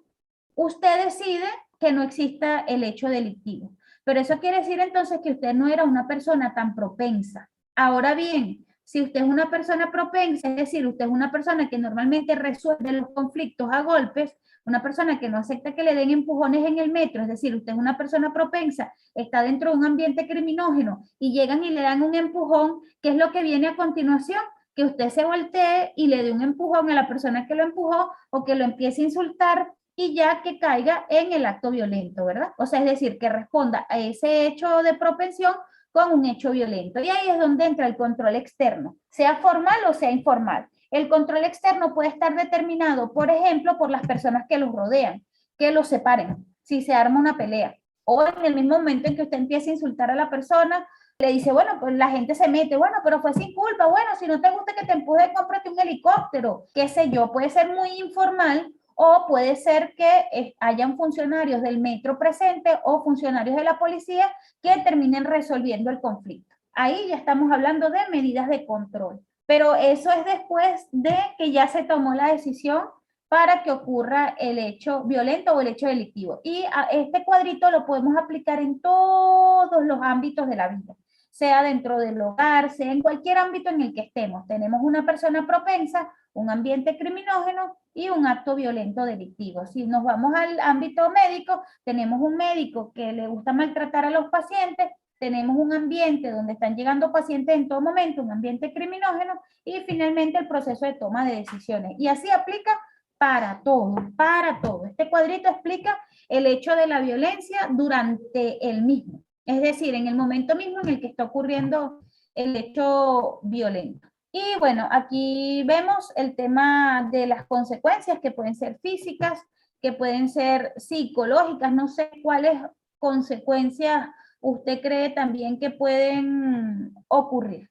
A: usted decide que no exista el hecho delictivo. Pero eso quiere decir entonces que usted no era una persona tan propensa. Ahora bien, si usted es una persona propensa, es decir, usted es una persona que normalmente resuelve los conflictos a golpes, una persona que no acepta que le den empujones en el metro, es decir, usted es una persona propensa, está dentro de un ambiente criminógeno y llegan y le dan un empujón, ¿qué es lo que viene a continuación? Que usted se voltee y le dé un empujón a la persona que lo empujó o que lo empiece a insultar y ya que caiga en el acto violento, ¿verdad? O sea, es decir, que responda a ese hecho de propensión con un hecho violento. Y ahí es donde entra el control externo, sea formal o sea informal. El control externo puede estar determinado, por ejemplo, por las personas que los rodean, que los separen, si se arma una pelea. O en el mismo momento en que usted empieza a insultar a la persona, le dice, bueno, pues la gente se mete, bueno, pero fue sin culpa, bueno, si no te gusta que te empuje, cómprate un helicóptero, qué sé yo, puede ser muy informal o puede ser que hayan funcionarios del metro presente o funcionarios de la policía que terminen resolviendo el conflicto. Ahí ya estamos hablando de medidas de control. Pero eso es después de que ya se tomó la decisión para que ocurra el hecho violento o el hecho delictivo. Y a este cuadrito lo podemos aplicar en todos los ámbitos de la vida, sea dentro del hogar, sea en cualquier ámbito en el que estemos. Tenemos una persona propensa, un ambiente criminógeno y un acto violento delictivo. Si nos vamos al ámbito médico, tenemos un médico que le gusta maltratar a los pacientes, tenemos un ambiente donde están llegando pacientes en todo momento, un ambiente criminógeno y finalmente el proceso de toma de decisiones. Y así aplica para todo, para todo. Este cuadrito explica el hecho de la violencia durante el mismo, es decir, en el momento mismo en el que está ocurriendo el hecho violento. Y bueno, aquí vemos el tema de las consecuencias que pueden ser físicas, que pueden ser psicológicas, no sé cuáles consecuencias usted cree también que pueden ocurrir,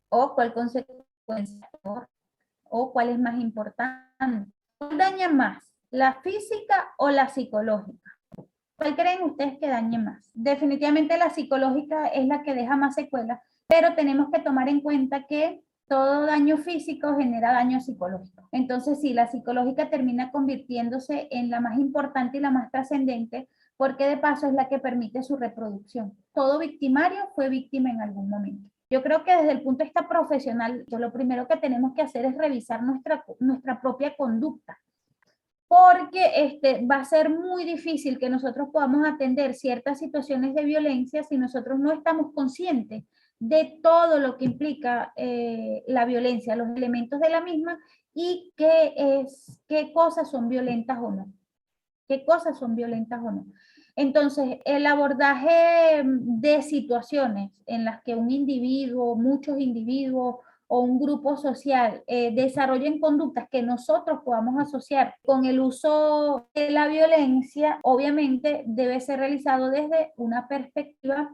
A: o cuál consecuencia, o cuál es más importante. ¿Cuál daña más, la física o la psicológica? ¿Cuál creen ustedes que dañe más? Definitivamente la psicológica es la que deja más secuelas, pero tenemos que tomar en cuenta que todo daño físico genera daño psicológico. Entonces, sí, la psicológica termina convirtiéndose en la más importante y la más trascendente, porque de paso es la que permite su reproducción. Todo victimario fue víctima en algún momento. Yo creo que desde el punto de vista profesional, lo primero que tenemos que hacer es revisar nuestra propia conducta, porque va a ser muy difícil que nosotros podamos atender ciertas situaciones de violencia si nosotros no estamos conscientes de todo lo que implica la violencia, los elementos de la misma y qué cosas son violentas o no. Qué cosas son violentas o no. Entonces, el abordaje de situaciones en las que un individuo, muchos individuos o un grupo social desarrollen conductas que nosotros podamos asociar con el uso de la violencia, obviamente debe ser realizado desde una perspectiva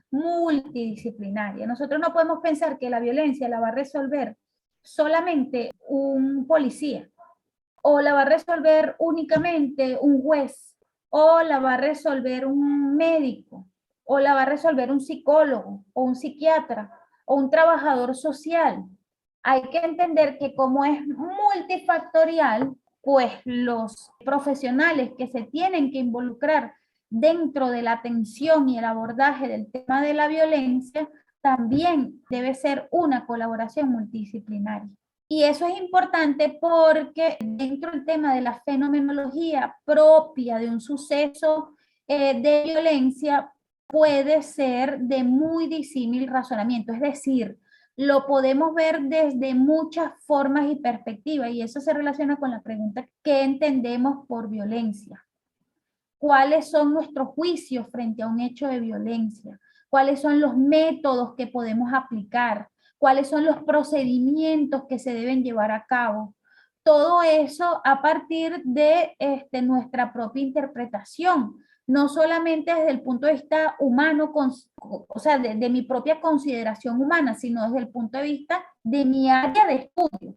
A: multidisciplinaria. Nosotros no podemos pensar que la violencia la va a resolver solamente un policía, o la va a resolver únicamente un juez, o la va a resolver un médico, o la va a resolver un psicólogo, o un psiquiatra, o un trabajador social. Hay que entender que como es multifactorial, pues los profesionales que se tienen que involucrar dentro de la atención y el abordaje del tema de la violencia, también debe ser una colaboración multidisciplinaria. Y eso es importante porque dentro del tema de la fenomenología propia de un suceso de violencia puede ser de muy disímil razonamiento, es decir, lo podemos ver desde muchas formas y perspectivas, y eso se relaciona con la pregunta: ¿qué entendemos por violencia? ¿Cuáles son nuestros juicios frente a un hecho de violencia? ¿Cuáles son los métodos que podemos aplicar? ¿Cuáles son los procedimientos que se deben llevar a cabo? Todo eso a partir de nuestra propia interpretación, no solamente desde el punto de vista humano, o sea, de mi propia consideración humana, sino desde el punto de vista de mi área de estudio,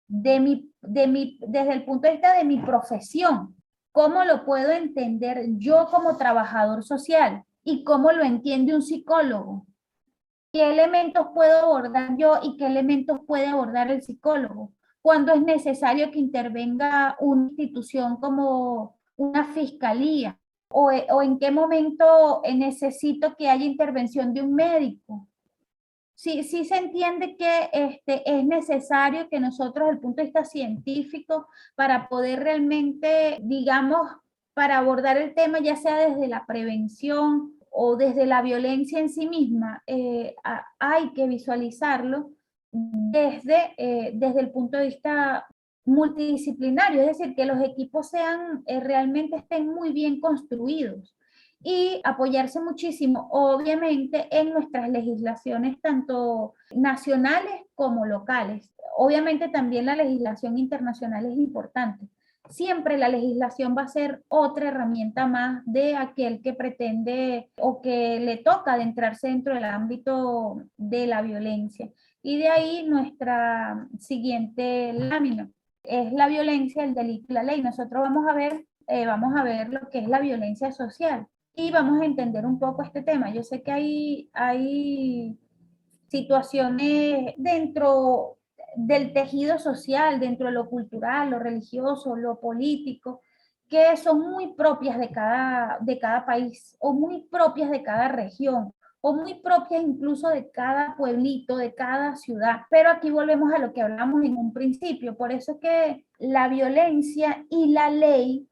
A: desde el punto de vista de mi profesión. ¿Cómo lo puedo entender yo como trabajador social? ¿Y cómo lo entiende un psicólogo? ¿Qué elementos puedo abordar yo y qué elementos puede abordar el psicólogo? ¿Cuándo es necesario que intervenga una institución como una fiscalía? ¿O en qué momento necesito que haya intervención de un médico? Sí, sí se entiende que es necesario que nosotros, desde el punto de vista científico, para poder realmente, digamos, para abordar el tema, ya sea desde la prevención o desde la violencia en sí misma, hay que visualizarlo desde el punto de vista multidisciplinario, es decir, que los equipos sean, realmente estén muy bien construidos y apoyarse muchísimo, obviamente, en nuestras legislaciones, tanto nacionales como locales. Obviamente también la legislación internacional es importante. Siempre la legislación va a ser otra herramienta más de aquel que pretende o que le toca adentrarse dentro del ámbito de la violencia. Y de ahí nuestra siguiente lámina es la violencia, el delito y la ley. Nosotros vamos a ver lo que es la violencia social y vamos a entender un poco este tema. Yo sé que hay situaciones dentro del tejido social, dentro de lo cultural, lo religioso, lo político, que son muy propias de cada país o muy propias de cada región o muy propias incluso de cada pueblito, de cada ciudad. Pero aquí volvemos a lo que hablamos en un principio. Por eso es que la violencia y la ley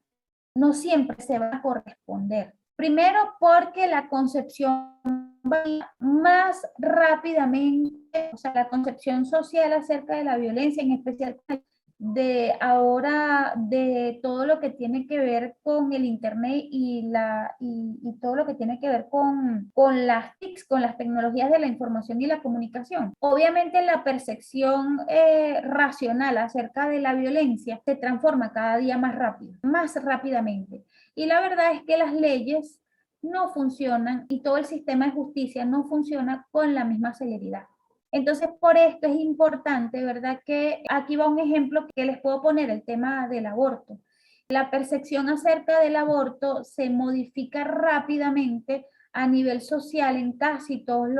A: no siempre se van a corresponder. Primero, porque la concepción va más rápidamente, o sea, la concepción social acerca de la violencia, en especial de ahora, de todo lo que tiene que ver con el Internet y todo lo que tiene que ver con las TICs, con las tecnologías de la información y la comunicación. Obviamente la percepción racional acerca de la violencia se transforma cada día más rápido, más rápidamente. Y la verdad es que las leyes no funcionan y todo el sistema de justicia no funciona con la misma celeridad. Entonces, por esto es importante, ¿verdad? Que aquí va un ejemplo que les puedo poner, el tema del aborto. La percepción acerca del aborto se modifica rápidamente a nivel social en casi todos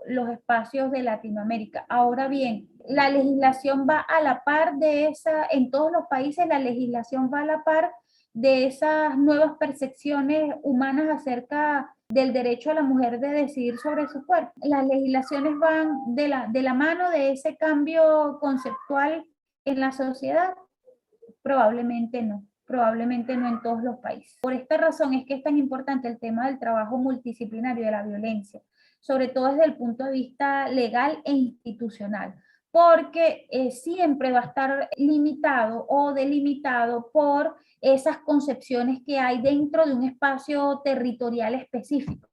A: los espacios de Latinoamérica. Ahora bien, la legislación va a la par de esa, en todos los países la legislación va a la par de esas nuevas percepciones humanas acerca del derecho a la mujer de decidir sobre su cuerpo. Las legislaciones van de la mano de ese cambio conceptual en la sociedad. Probablemente no en todos los países. Por esta razón es que es tan importante el tema del trabajo multidisciplinario de la violencia, sobre todo desde el punto de vista legal e institucional, porque siempre va a estar limitado o delimitado por esas concepciones que hay dentro de un espacio territorial específico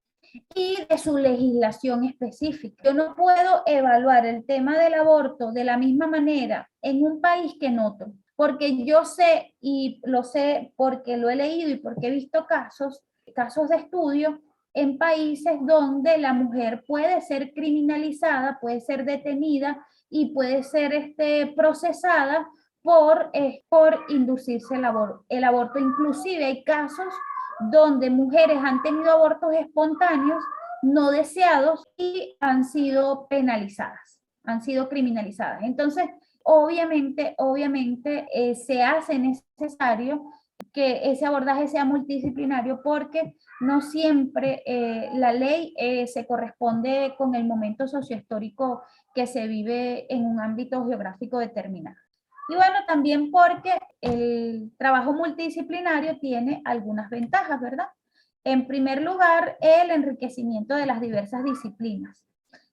A: y de su legislación específica. Yo no puedo evaluar el tema del aborto de la misma manera en un país que en otro, porque yo sé, y lo sé porque lo he leído y porque he visto casos de estudio en países donde la mujer puede ser criminalizada, puede ser detenida y puede ser procesada por inducirse el aborto. Inclusive hay casos donde mujeres han tenido abortos espontáneos no deseados y han sido penalizadas, han sido criminalizadas. Entonces, obviamente, se hace necesario que ese abordaje sea multidisciplinario porque no siempre la ley se corresponde con el momento sociohistórico que se vive en un ámbito geográfico determinado. Y bueno, también porque el trabajo multidisciplinario tiene algunas ventajas, ¿verdad? En primer lugar, el enriquecimiento de las diversas disciplinas.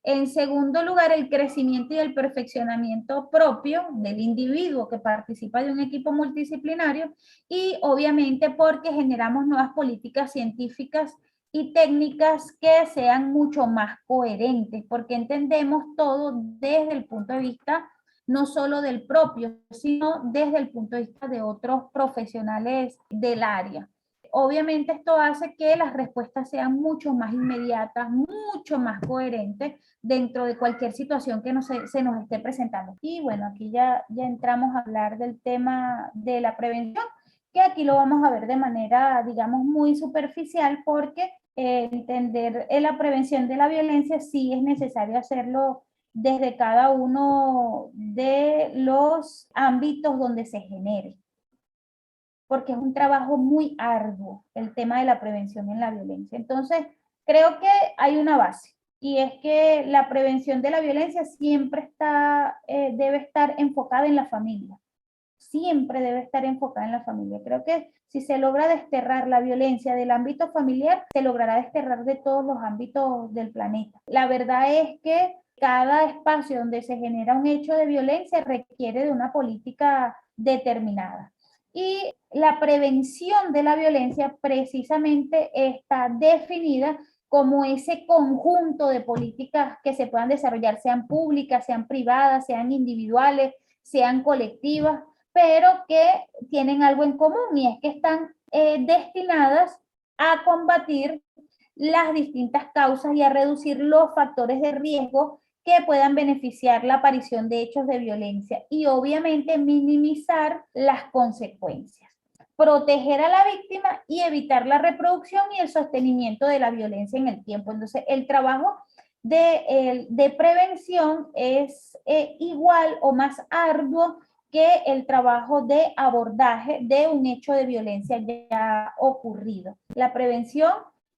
A: En segundo lugar, el crecimiento y el perfeccionamiento propio del individuo que participa de un equipo multidisciplinario y obviamente porque generamos nuevas políticas científicas y técnicas que sean mucho más coherentes, porque entendemos todo desde el punto de vista no solo del propio, sino desde el punto de vista de otros profesionales del área. Obviamente esto hace que las respuestas sean mucho más inmediatas, mucho más coherentes dentro de cualquier situación que se nos esté presentando. Y bueno, aquí ya entramos a hablar del tema de la prevención, que aquí lo vamos a ver de manera, digamos, muy superficial porque entender la prevención de la violencia sí es necesario hacerlo desde cada uno de los ámbitos donde se genere, porque es un trabajo muy arduo el tema de la prevención en la violencia. Entonces, creo que hay una base y es que la prevención de la violencia siempre debe estar enfocada en la familia. Siempre debe estar enfocada en la familia. Creo que si se logra desterrar la violencia del ámbito familiar, se logrará desterrar de todos los ámbitos del planeta. La verdad es que cada espacio donde se genera un hecho de violencia requiere de una política determinada. Y la prevención de la violencia precisamente está definida como ese conjunto de políticas que se puedan desarrollar, sean públicas, sean privadas, sean individuales, sean colectivas, pero que tienen algo en común y es que están destinadas a combatir las distintas causas y a reducir los factores de riesgo que puedan beneficiar la aparición de hechos de violencia y obviamente minimizar las consecuencias, proteger a la víctima y evitar la reproducción y el sostenimiento de la violencia en el tiempo. Entonces, el trabajo de prevención es igual o más arduo que el trabajo de abordaje de un hecho de violencia ya ocurrido. La prevención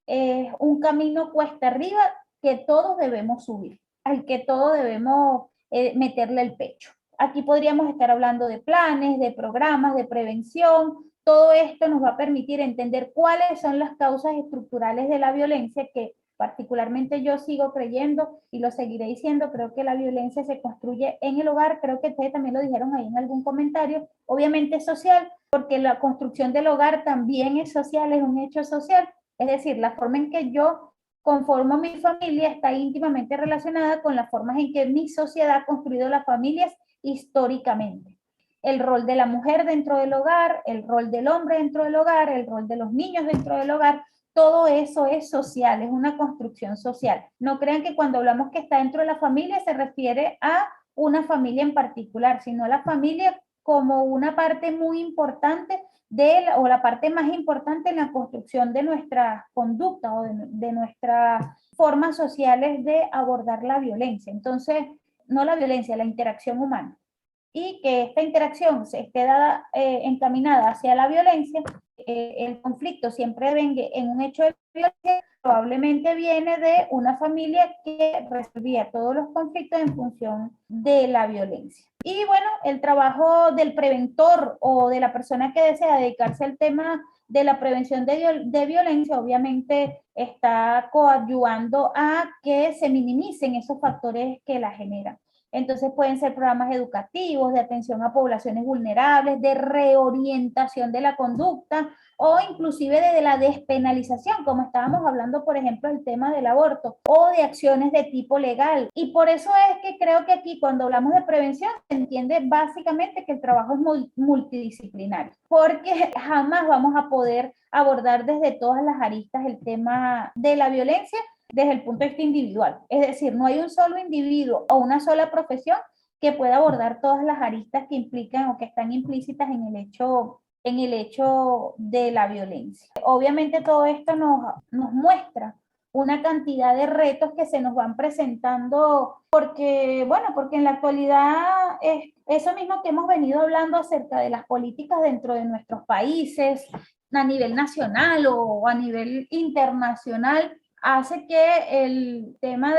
A: es un camino cuesta arriba que todos debemos subir, al que todos debemos meterle el pecho. Aquí podríamos estar hablando de planes, de programas, de prevención. Todo esto nos va a permitir entender cuáles son las causas estructurales de la violencia que Particularmente yo sigo creyendo y lo seguiré diciendo, creo que la violencia se construye en el hogar, creo que ustedes también lo dijeron ahí en algún comentario, obviamente es social, porque la construcción del hogar también es social, es un hecho social, es decir, la forma en que yo conformo mi familia está íntimamente relacionada con las formas en que mi sociedad ha construido las familias históricamente. El rol de la mujer dentro del hogar, el rol del hombre dentro del hogar, el rol de los niños dentro del hogar, todo eso es social, es una construcción social. No crean que cuando hablamos que está dentro de la familia se refiere a una familia en particular, sino a la familia como una parte muy importante o la parte más importante en la construcción de nuestra conducta o de nuestras formas sociales de abordar la violencia. Entonces, no la violencia, la interacción humana. Y que esta interacción se esté dada, encaminada hacia la violencia, el conflicto siempre venga en un hecho de violencia, probablemente viene de una familia que resolvía todos los conflictos en función de la violencia. Y bueno, el trabajo del preventor o de la persona que desea dedicarse al tema de la prevención de violencia, obviamente está coadyuvando a que se minimicen esos factores que la generan. Entonces pueden ser programas educativos, de atención a poblaciones vulnerables, de reorientación de la conducta o inclusive de la despenalización, como estábamos hablando, por ejemplo, el tema del aborto, o de acciones de tipo legal. Y por eso es que creo que aquí cuando hablamos de prevención se entiende básicamente que el trabajo es multidisciplinario, porque jamás vamos a poder abordar desde todas las aristas el tema de la violencia desde el punto de vista individual. Es decir, no hay un solo individuo o una sola profesión que pueda abordar todas las aristas que implican o que están implícitas en el hecho de la violencia. Obviamente todo esto nos muestra una cantidad de retos que se nos van presentando porque, bueno, porque en la actualidad es eso mismo que hemos venido hablando acerca de las políticas dentro de nuestros países, a nivel nacional o a nivel internacional, hace que el tema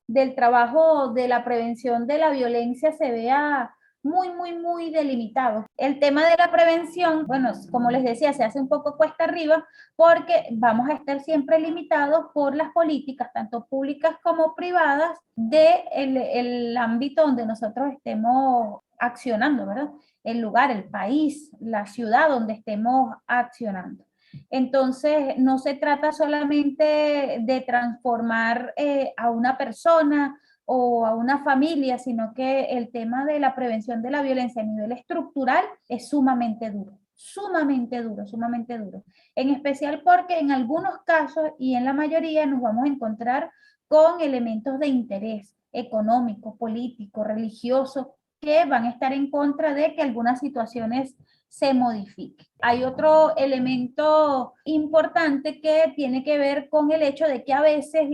A: del trabajo de la prevención de la violencia se vea muy delimitado. El tema de la prevención, bueno, como les decía, se hace un poco cuesta arriba porque vamos a estar siempre limitados por las políticas, tanto públicas como privadas, del ámbito donde nosotros estemos accionando, ¿verdad? El lugar, el país, la ciudad donde estemos accionando. Entonces, no se trata solamente de transformar a una persona o a una familia, sino que el tema de la prevención de la violencia a nivel estructural es sumamente duro, sumamente duro, sumamente duro. En especial porque en algunos casos y en la mayoría nos vamos a encontrar con elementos de interés económico, político, religioso, que van a estar en contra de que algunas situaciones se modifique. Hay otro elemento importante que tiene que ver con el hecho de que a veces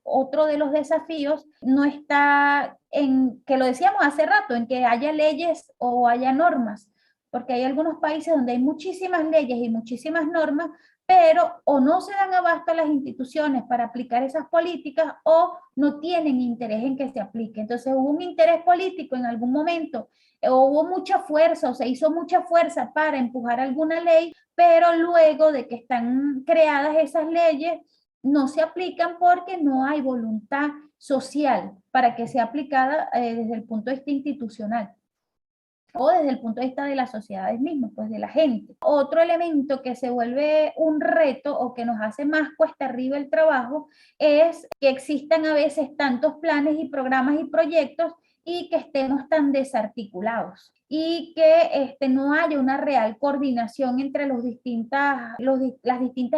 A: otro de los desafíos no está en, que lo decíamos hace rato, en que haya leyes o haya normas, porque hay algunos países donde hay muchísimas leyes y muchísimas normas, pero o no se dan abasto a las instituciones para aplicar esas políticas o no tienen interés en que se aplique. Entonces hubo un interés político en algún momento, o hubo mucha fuerza o se hizo mucha fuerza para empujar alguna ley, pero luego de que están creadas esas leyes, no se aplican porque no hay voluntad social para que sea aplicada desde el punto de vista institucional o desde el punto de vista de las sociedades mismas, pues de la gente. Otro elemento que se vuelve un reto o que nos hace más cuesta arriba el trabajo es que existan a veces tantos planes y programas y proyectos y que estemos tan desarticulados y que no haya una real coordinación entre las distintas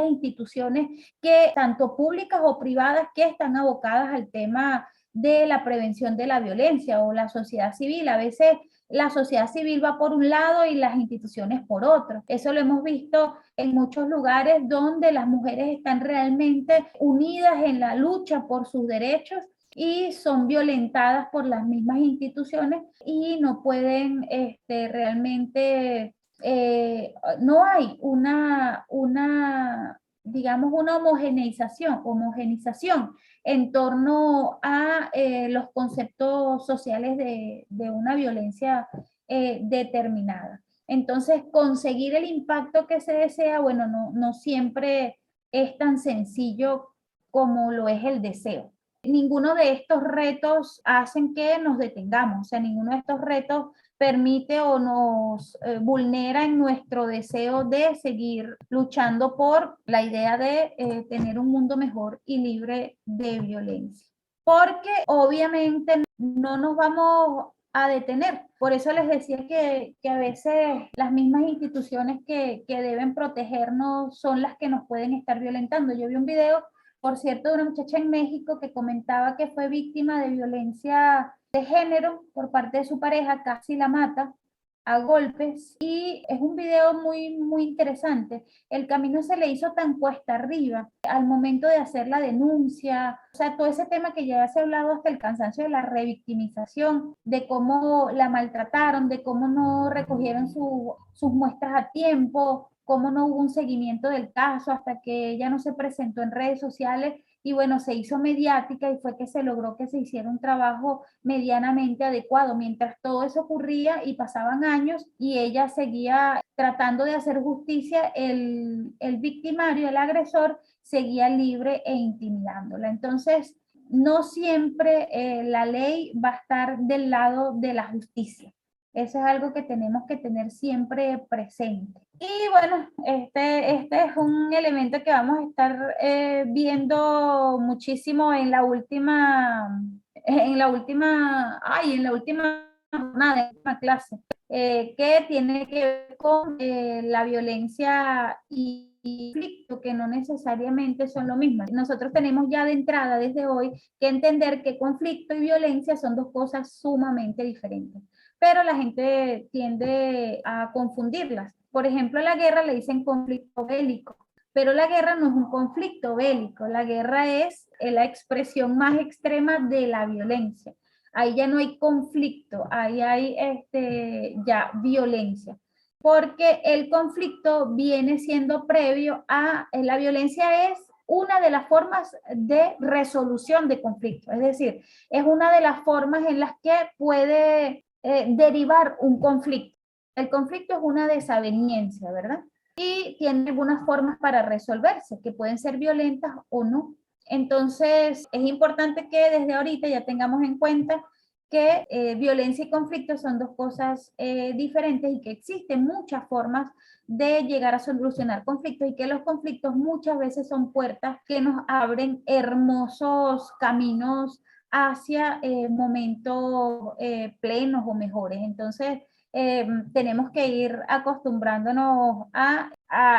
A: instituciones que tanto públicas o privadas que están abocadas al tema de la prevención de la violencia o la sociedad civil. A veces la sociedad civil va por un lado y las instituciones por otro. Eso lo hemos visto en muchos lugares donde las mujeres están realmente unidas en la lucha por sus derechos y son violentadas por las mismas instituciones y no pueden realmente, no hay digamos, una homogenización en torno a los conceptos sociales de una violencia determinada. Entonces, conseguir el impacto que se desea, bueno, no siempre es tan sencillo como lo es el deseo. Ninguno de estos retos hacen que nos detengamos, o sea, ninguno de estos retos permite o nos vulnera en nuestro deseo de seguir luchando por la idea de tener un mundo mejor y libre de violencia. Porque obviamente no nos vamos a detener. Por eso les decía que a veces las mismas instituciones que deben protegernos son las que nos pueden estar violentando. Yo vi un video, por cierto, de una muchacha en México que comentaba que fue víctima de violencia de género por parte de su pareja, casi la mata a golpes, y es un video muy interesante. El camino se le hizo tan cuesta arriba al momento de hacer la denuncia, o sea, todo ese tema que ya se ha hablado hasta el cansancio de la revictimización, de cómo la maltrataron, de cómo no recogieron sus muestras a tiempo, cómo no hubo un seguimiento del caso hasta que ella no se presentó en redes sociales y bueno, se hizo mediática y fue que se logró que se hiciera un trabajo medianamente adecuado. Mientras todo eso ocurría y pasaban años y ella seguía tratando de hacer justicia, el victimario, el agresor, seguía libre e intimidándola. Entonces, no siempre la ley va a estar del lado de la justicia. Eso es algo que tenemos que tener siempre presente. Y bueno, este es un elemento que vamos a estar viendo muchísimo en la última jornada, en la última clase, que tiene que ver con la violencia y conflicto, que no necesariamente son lo mismo. Nosotros tenemos ya de entrada desde hoy que entender que conflicto y violencia son dos cosas sumamente diferentes, pero la gente tiende a confundirlas. Por ejemplo, a la guerra le dicen conflicto bélico, pero la guerra no es un conflicto bélico, la guerra es la expresión más extrema de la violencia. Ahí ya no hay conflicto, ahí hay ya violencia, porque el conflicto viene siendo previo a la violencia, es una de las formas de resolución de conflicto, es decir, es una de las formas en las que puede derivar un conflicto. El conflicto es una desaveniencia, ¿verdad? Y tiene algunas formas para resolverse, que pueden ser violentas o no. Entonces, es importante que desde ahorita ya tengamos en cuenta que violencia y conflicto son dos cosas diferentes y que existen muchas formas de llegar a solucionar conflictos y que los conflictos muchas veces son puertas que nos abren hermosos caminos hacia momentos plenos o mejores. Entonces, tenemos que ir acostumbrándonos a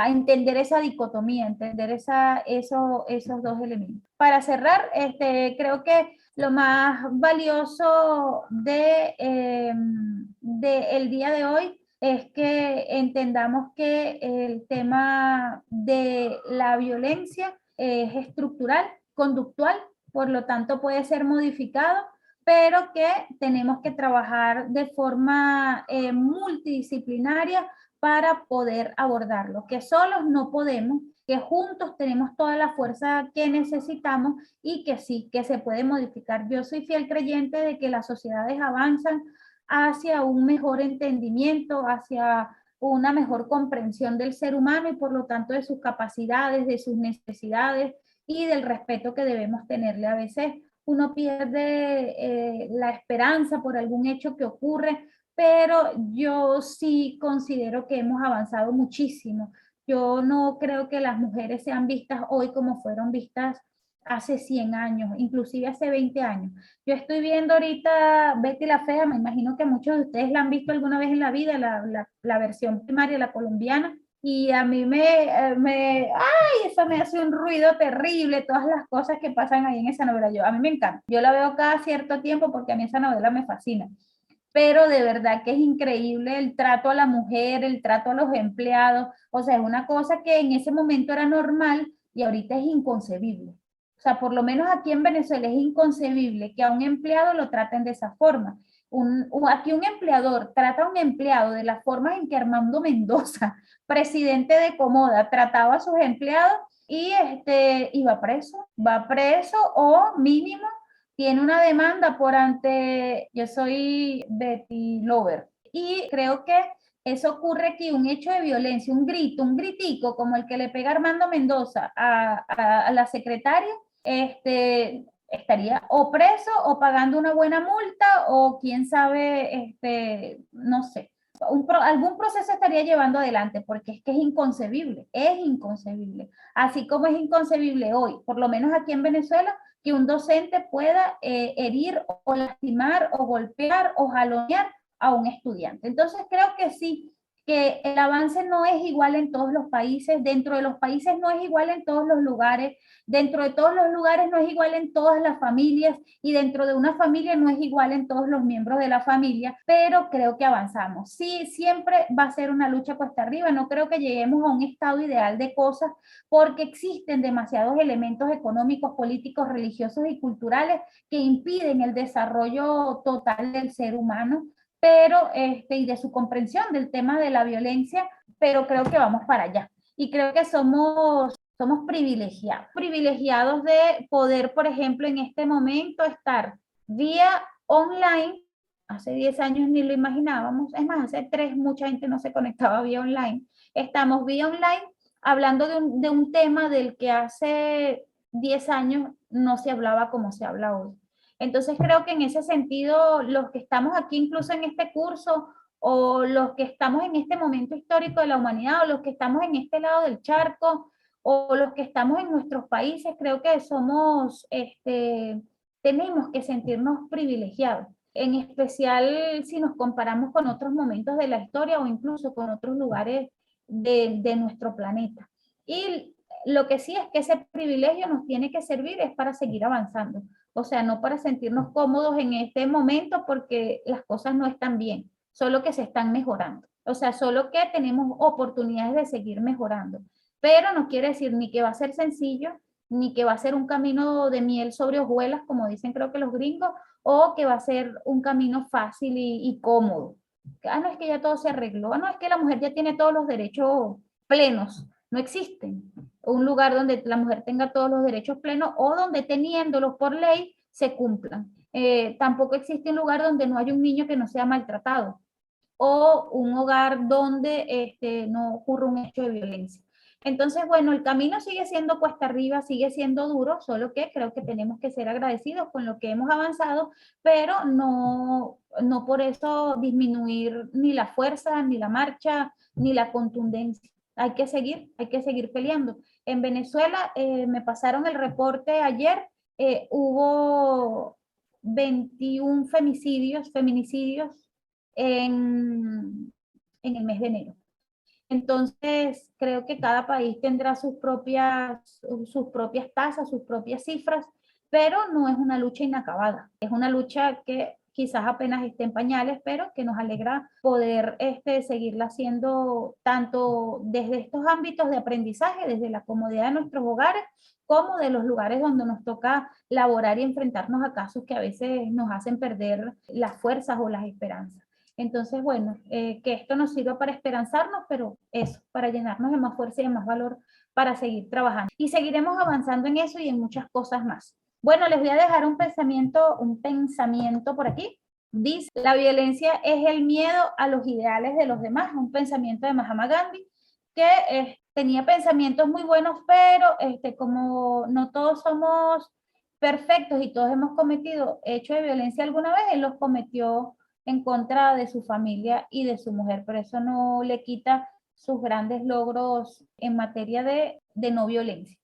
A: entender esa dicotomía, entender esos dos elementos. Para cerrar, creo que lo más valioso el día de hoy es que entendamos que el tema de la violencia es estructural, conductual, por lo tanto puede ser modificado, pero que tenemos que trabajar de forma multidisciplinaria para poder abordarlo, que solos no podemos, que juntos tenemos toda la fuerza que necesitamos y que sí, que se puede modificar. Yo soy fiel creyente de que las sociedades avanzan hacia un mejor entendimiento, hacia una mejor comprensión del ser humano y por lo tanto de sus capacidades, de sus necesidades y del respeto que debemos tenerle. A veces uno pierde la esperanza por algún hecho que ocurre, pero yo sí considero que hemos avanzado muchísimo. Yo no creo que las mujeres sean vistas hoy como fueron vistas hace 100 años, inclusive hace 20 años. Yo estoy viendo ahorita Betty la Fea, me imagino que muchos de ustedes la han visto alguna vez en la vida, la versión primaria, la colombiana, y a mí ay, eso me hace un ruido terrible, todas las cosas que pasan ahí en esa novela. A mí me encanta, yo la veo cada cierto tiempo porque a mí esa novela me fascina, pero de verdad que es increíble el trato a la mujer, el trato a los empleados, o sea, es una cosa que en ese momento era normal y ahorita es inconcebible. O sea, por lo menos aquí en Venezuela es inconcebible que a un empleado lo traten de esa forma. Aquí un empleador trata a un empleado de la forma en que Armando Mendoza, presidente de Comoda, trataba a sus empleados y va preso o mínimo tiene una demanda por ante, yo soy Betty Lover. Y creo que eso ocurre aquí, un hecho de violencia, un gritico como el que le pega Armando Mendoza a la secretaria, estaría o preso o pagando una buena multa o quién sabe, no sé, algún proceso estaría llevando adelante porque es que es inconcebible. Así como es inconcebible hoy, por lo menos aquí en Venezuela, que un docente pueda herir o lastimar o golpear o jalonear a un estudiante. Entonces creo que sí, que el avance no es igual en todos los países, dentro de los países no es igual en todos los lugares, dentro de todos los lugares no es igual en todas las familias y dentro de una familia no es igual en todos los miembros de la familia, pero creo que avanzamos. Sí, siempre va a ser una lucha cuesta arriba, no creo que lleguemos a un estado ideal de cosas porque existen demasiados elementos económicos, políticos, religiosos y culturales que impiden el desarrollo total del ser humano, pero y de su comprensión del tema de la violencia, pero creo que vamos para allá. Y creo que somos privilegiados de poder, por ejemplo, en este momento estar vía online. Hace 10 años ni lo imaginábamos, es más, hace 3 mucha gente no se conectaba vía online. Estamos vía online hablando de un tema del que hace 10 años no se hablaba como se habla hoy. Entonces creo que en ese sentido, los que estamos aquí incluso en este curso o los que estamos en este momento histórico de la humanidad o los que estamos en este lado del charco o los que estamos en nuestros países, creo que tenemos que sentirnos privilegiados, en especial si nos comparamos con otros momentos de la historia o incluso con otros lugares de nuestro planeta. Y lo que sí es que ese privilegio nos tiene que servir es para seguir avanzando, o sea, no para sentirnos cómodos en este momento porque las cosas no están bien, solo que se están mejorando, o sea, solo que tenemos oportunidades de seguir mejorando, pero no quiere decir ni que va a ser sencillo, ni que va a ser un camino de miel sobre hojuelas, como dicen creo que los gringos, o que va a ser un camino fácil y cómodo. Ah, no, es que ya todo se arregló, no, es que la mujer ya tiene todos los derechos plenos, no existen. Un lugar donde la mujer tenga todos los derechos plenos o donde teniéndolos por ley se cumplan. Tampoco existe un lugar donde no haya un niño que no sea maltratado o un hogar donde no ocurra un hecho de violencia. Entonces, bueno, el camino sigue siendo cuesta arriba, sigue siendo duro, solo que creo que tenemos que ser agradecidos con lo que hemos avanzado, pero no por eso disminuir ni la fuerza, ni la marcha, ni la contundencia. Hay que seguir peleando. En Venezuela me pasaron el reporte ayer, hubo 21 feminicidios en el mes de enero. Entonces, creo que cada país tendrá sus propias tasas, sus propias cifras, pero no es una lucha inacabada. Es una lucha que quizás apenas esté en pañales, pero que nos alegra poder seguirla haciendo tanto desde estos ámbitos de aprendizaje, desde la comodidad de nuestros hogares, como de los lugares donde nos toca laborar y enfrentarnos a casos que a veces nos hacen perder las fuerzas o las esperanzas. Entonces, bueno, que esto nos sirva para esperanzarnos, pero eso, para llenarnos de más fuerza y de más valor para seguir trabajando. Y seguiremos avanzando en eso y en muchas cosas más. Bueno, les voy a dejar un pensamiento por aquí. Dice, la violencia es el miedo a los ideales de los demás, un pensamiento de Mahatma Gandhi, que tenía pensamientos muy buenos, pero como no todos somos perfectos y todos hemos cometido hechos de violencia alguna vez, él los cometió en contra de su familia y de su mujer, pero eso no le quita sus grandes logros en materia de no violencia.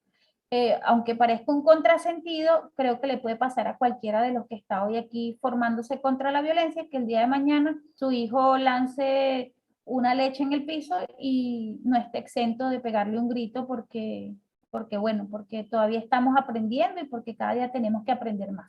A: Aunque parezca un contrasentido, creo que le puede pasar a cualquiera de los que está hoy aquí formándose contra la violencia, que el día de mañana su hijo lance una leche en el piso y no esté exento de pegarle un grito porque todavía estamos aprendiendo y porque cada día tenemos que aprender más.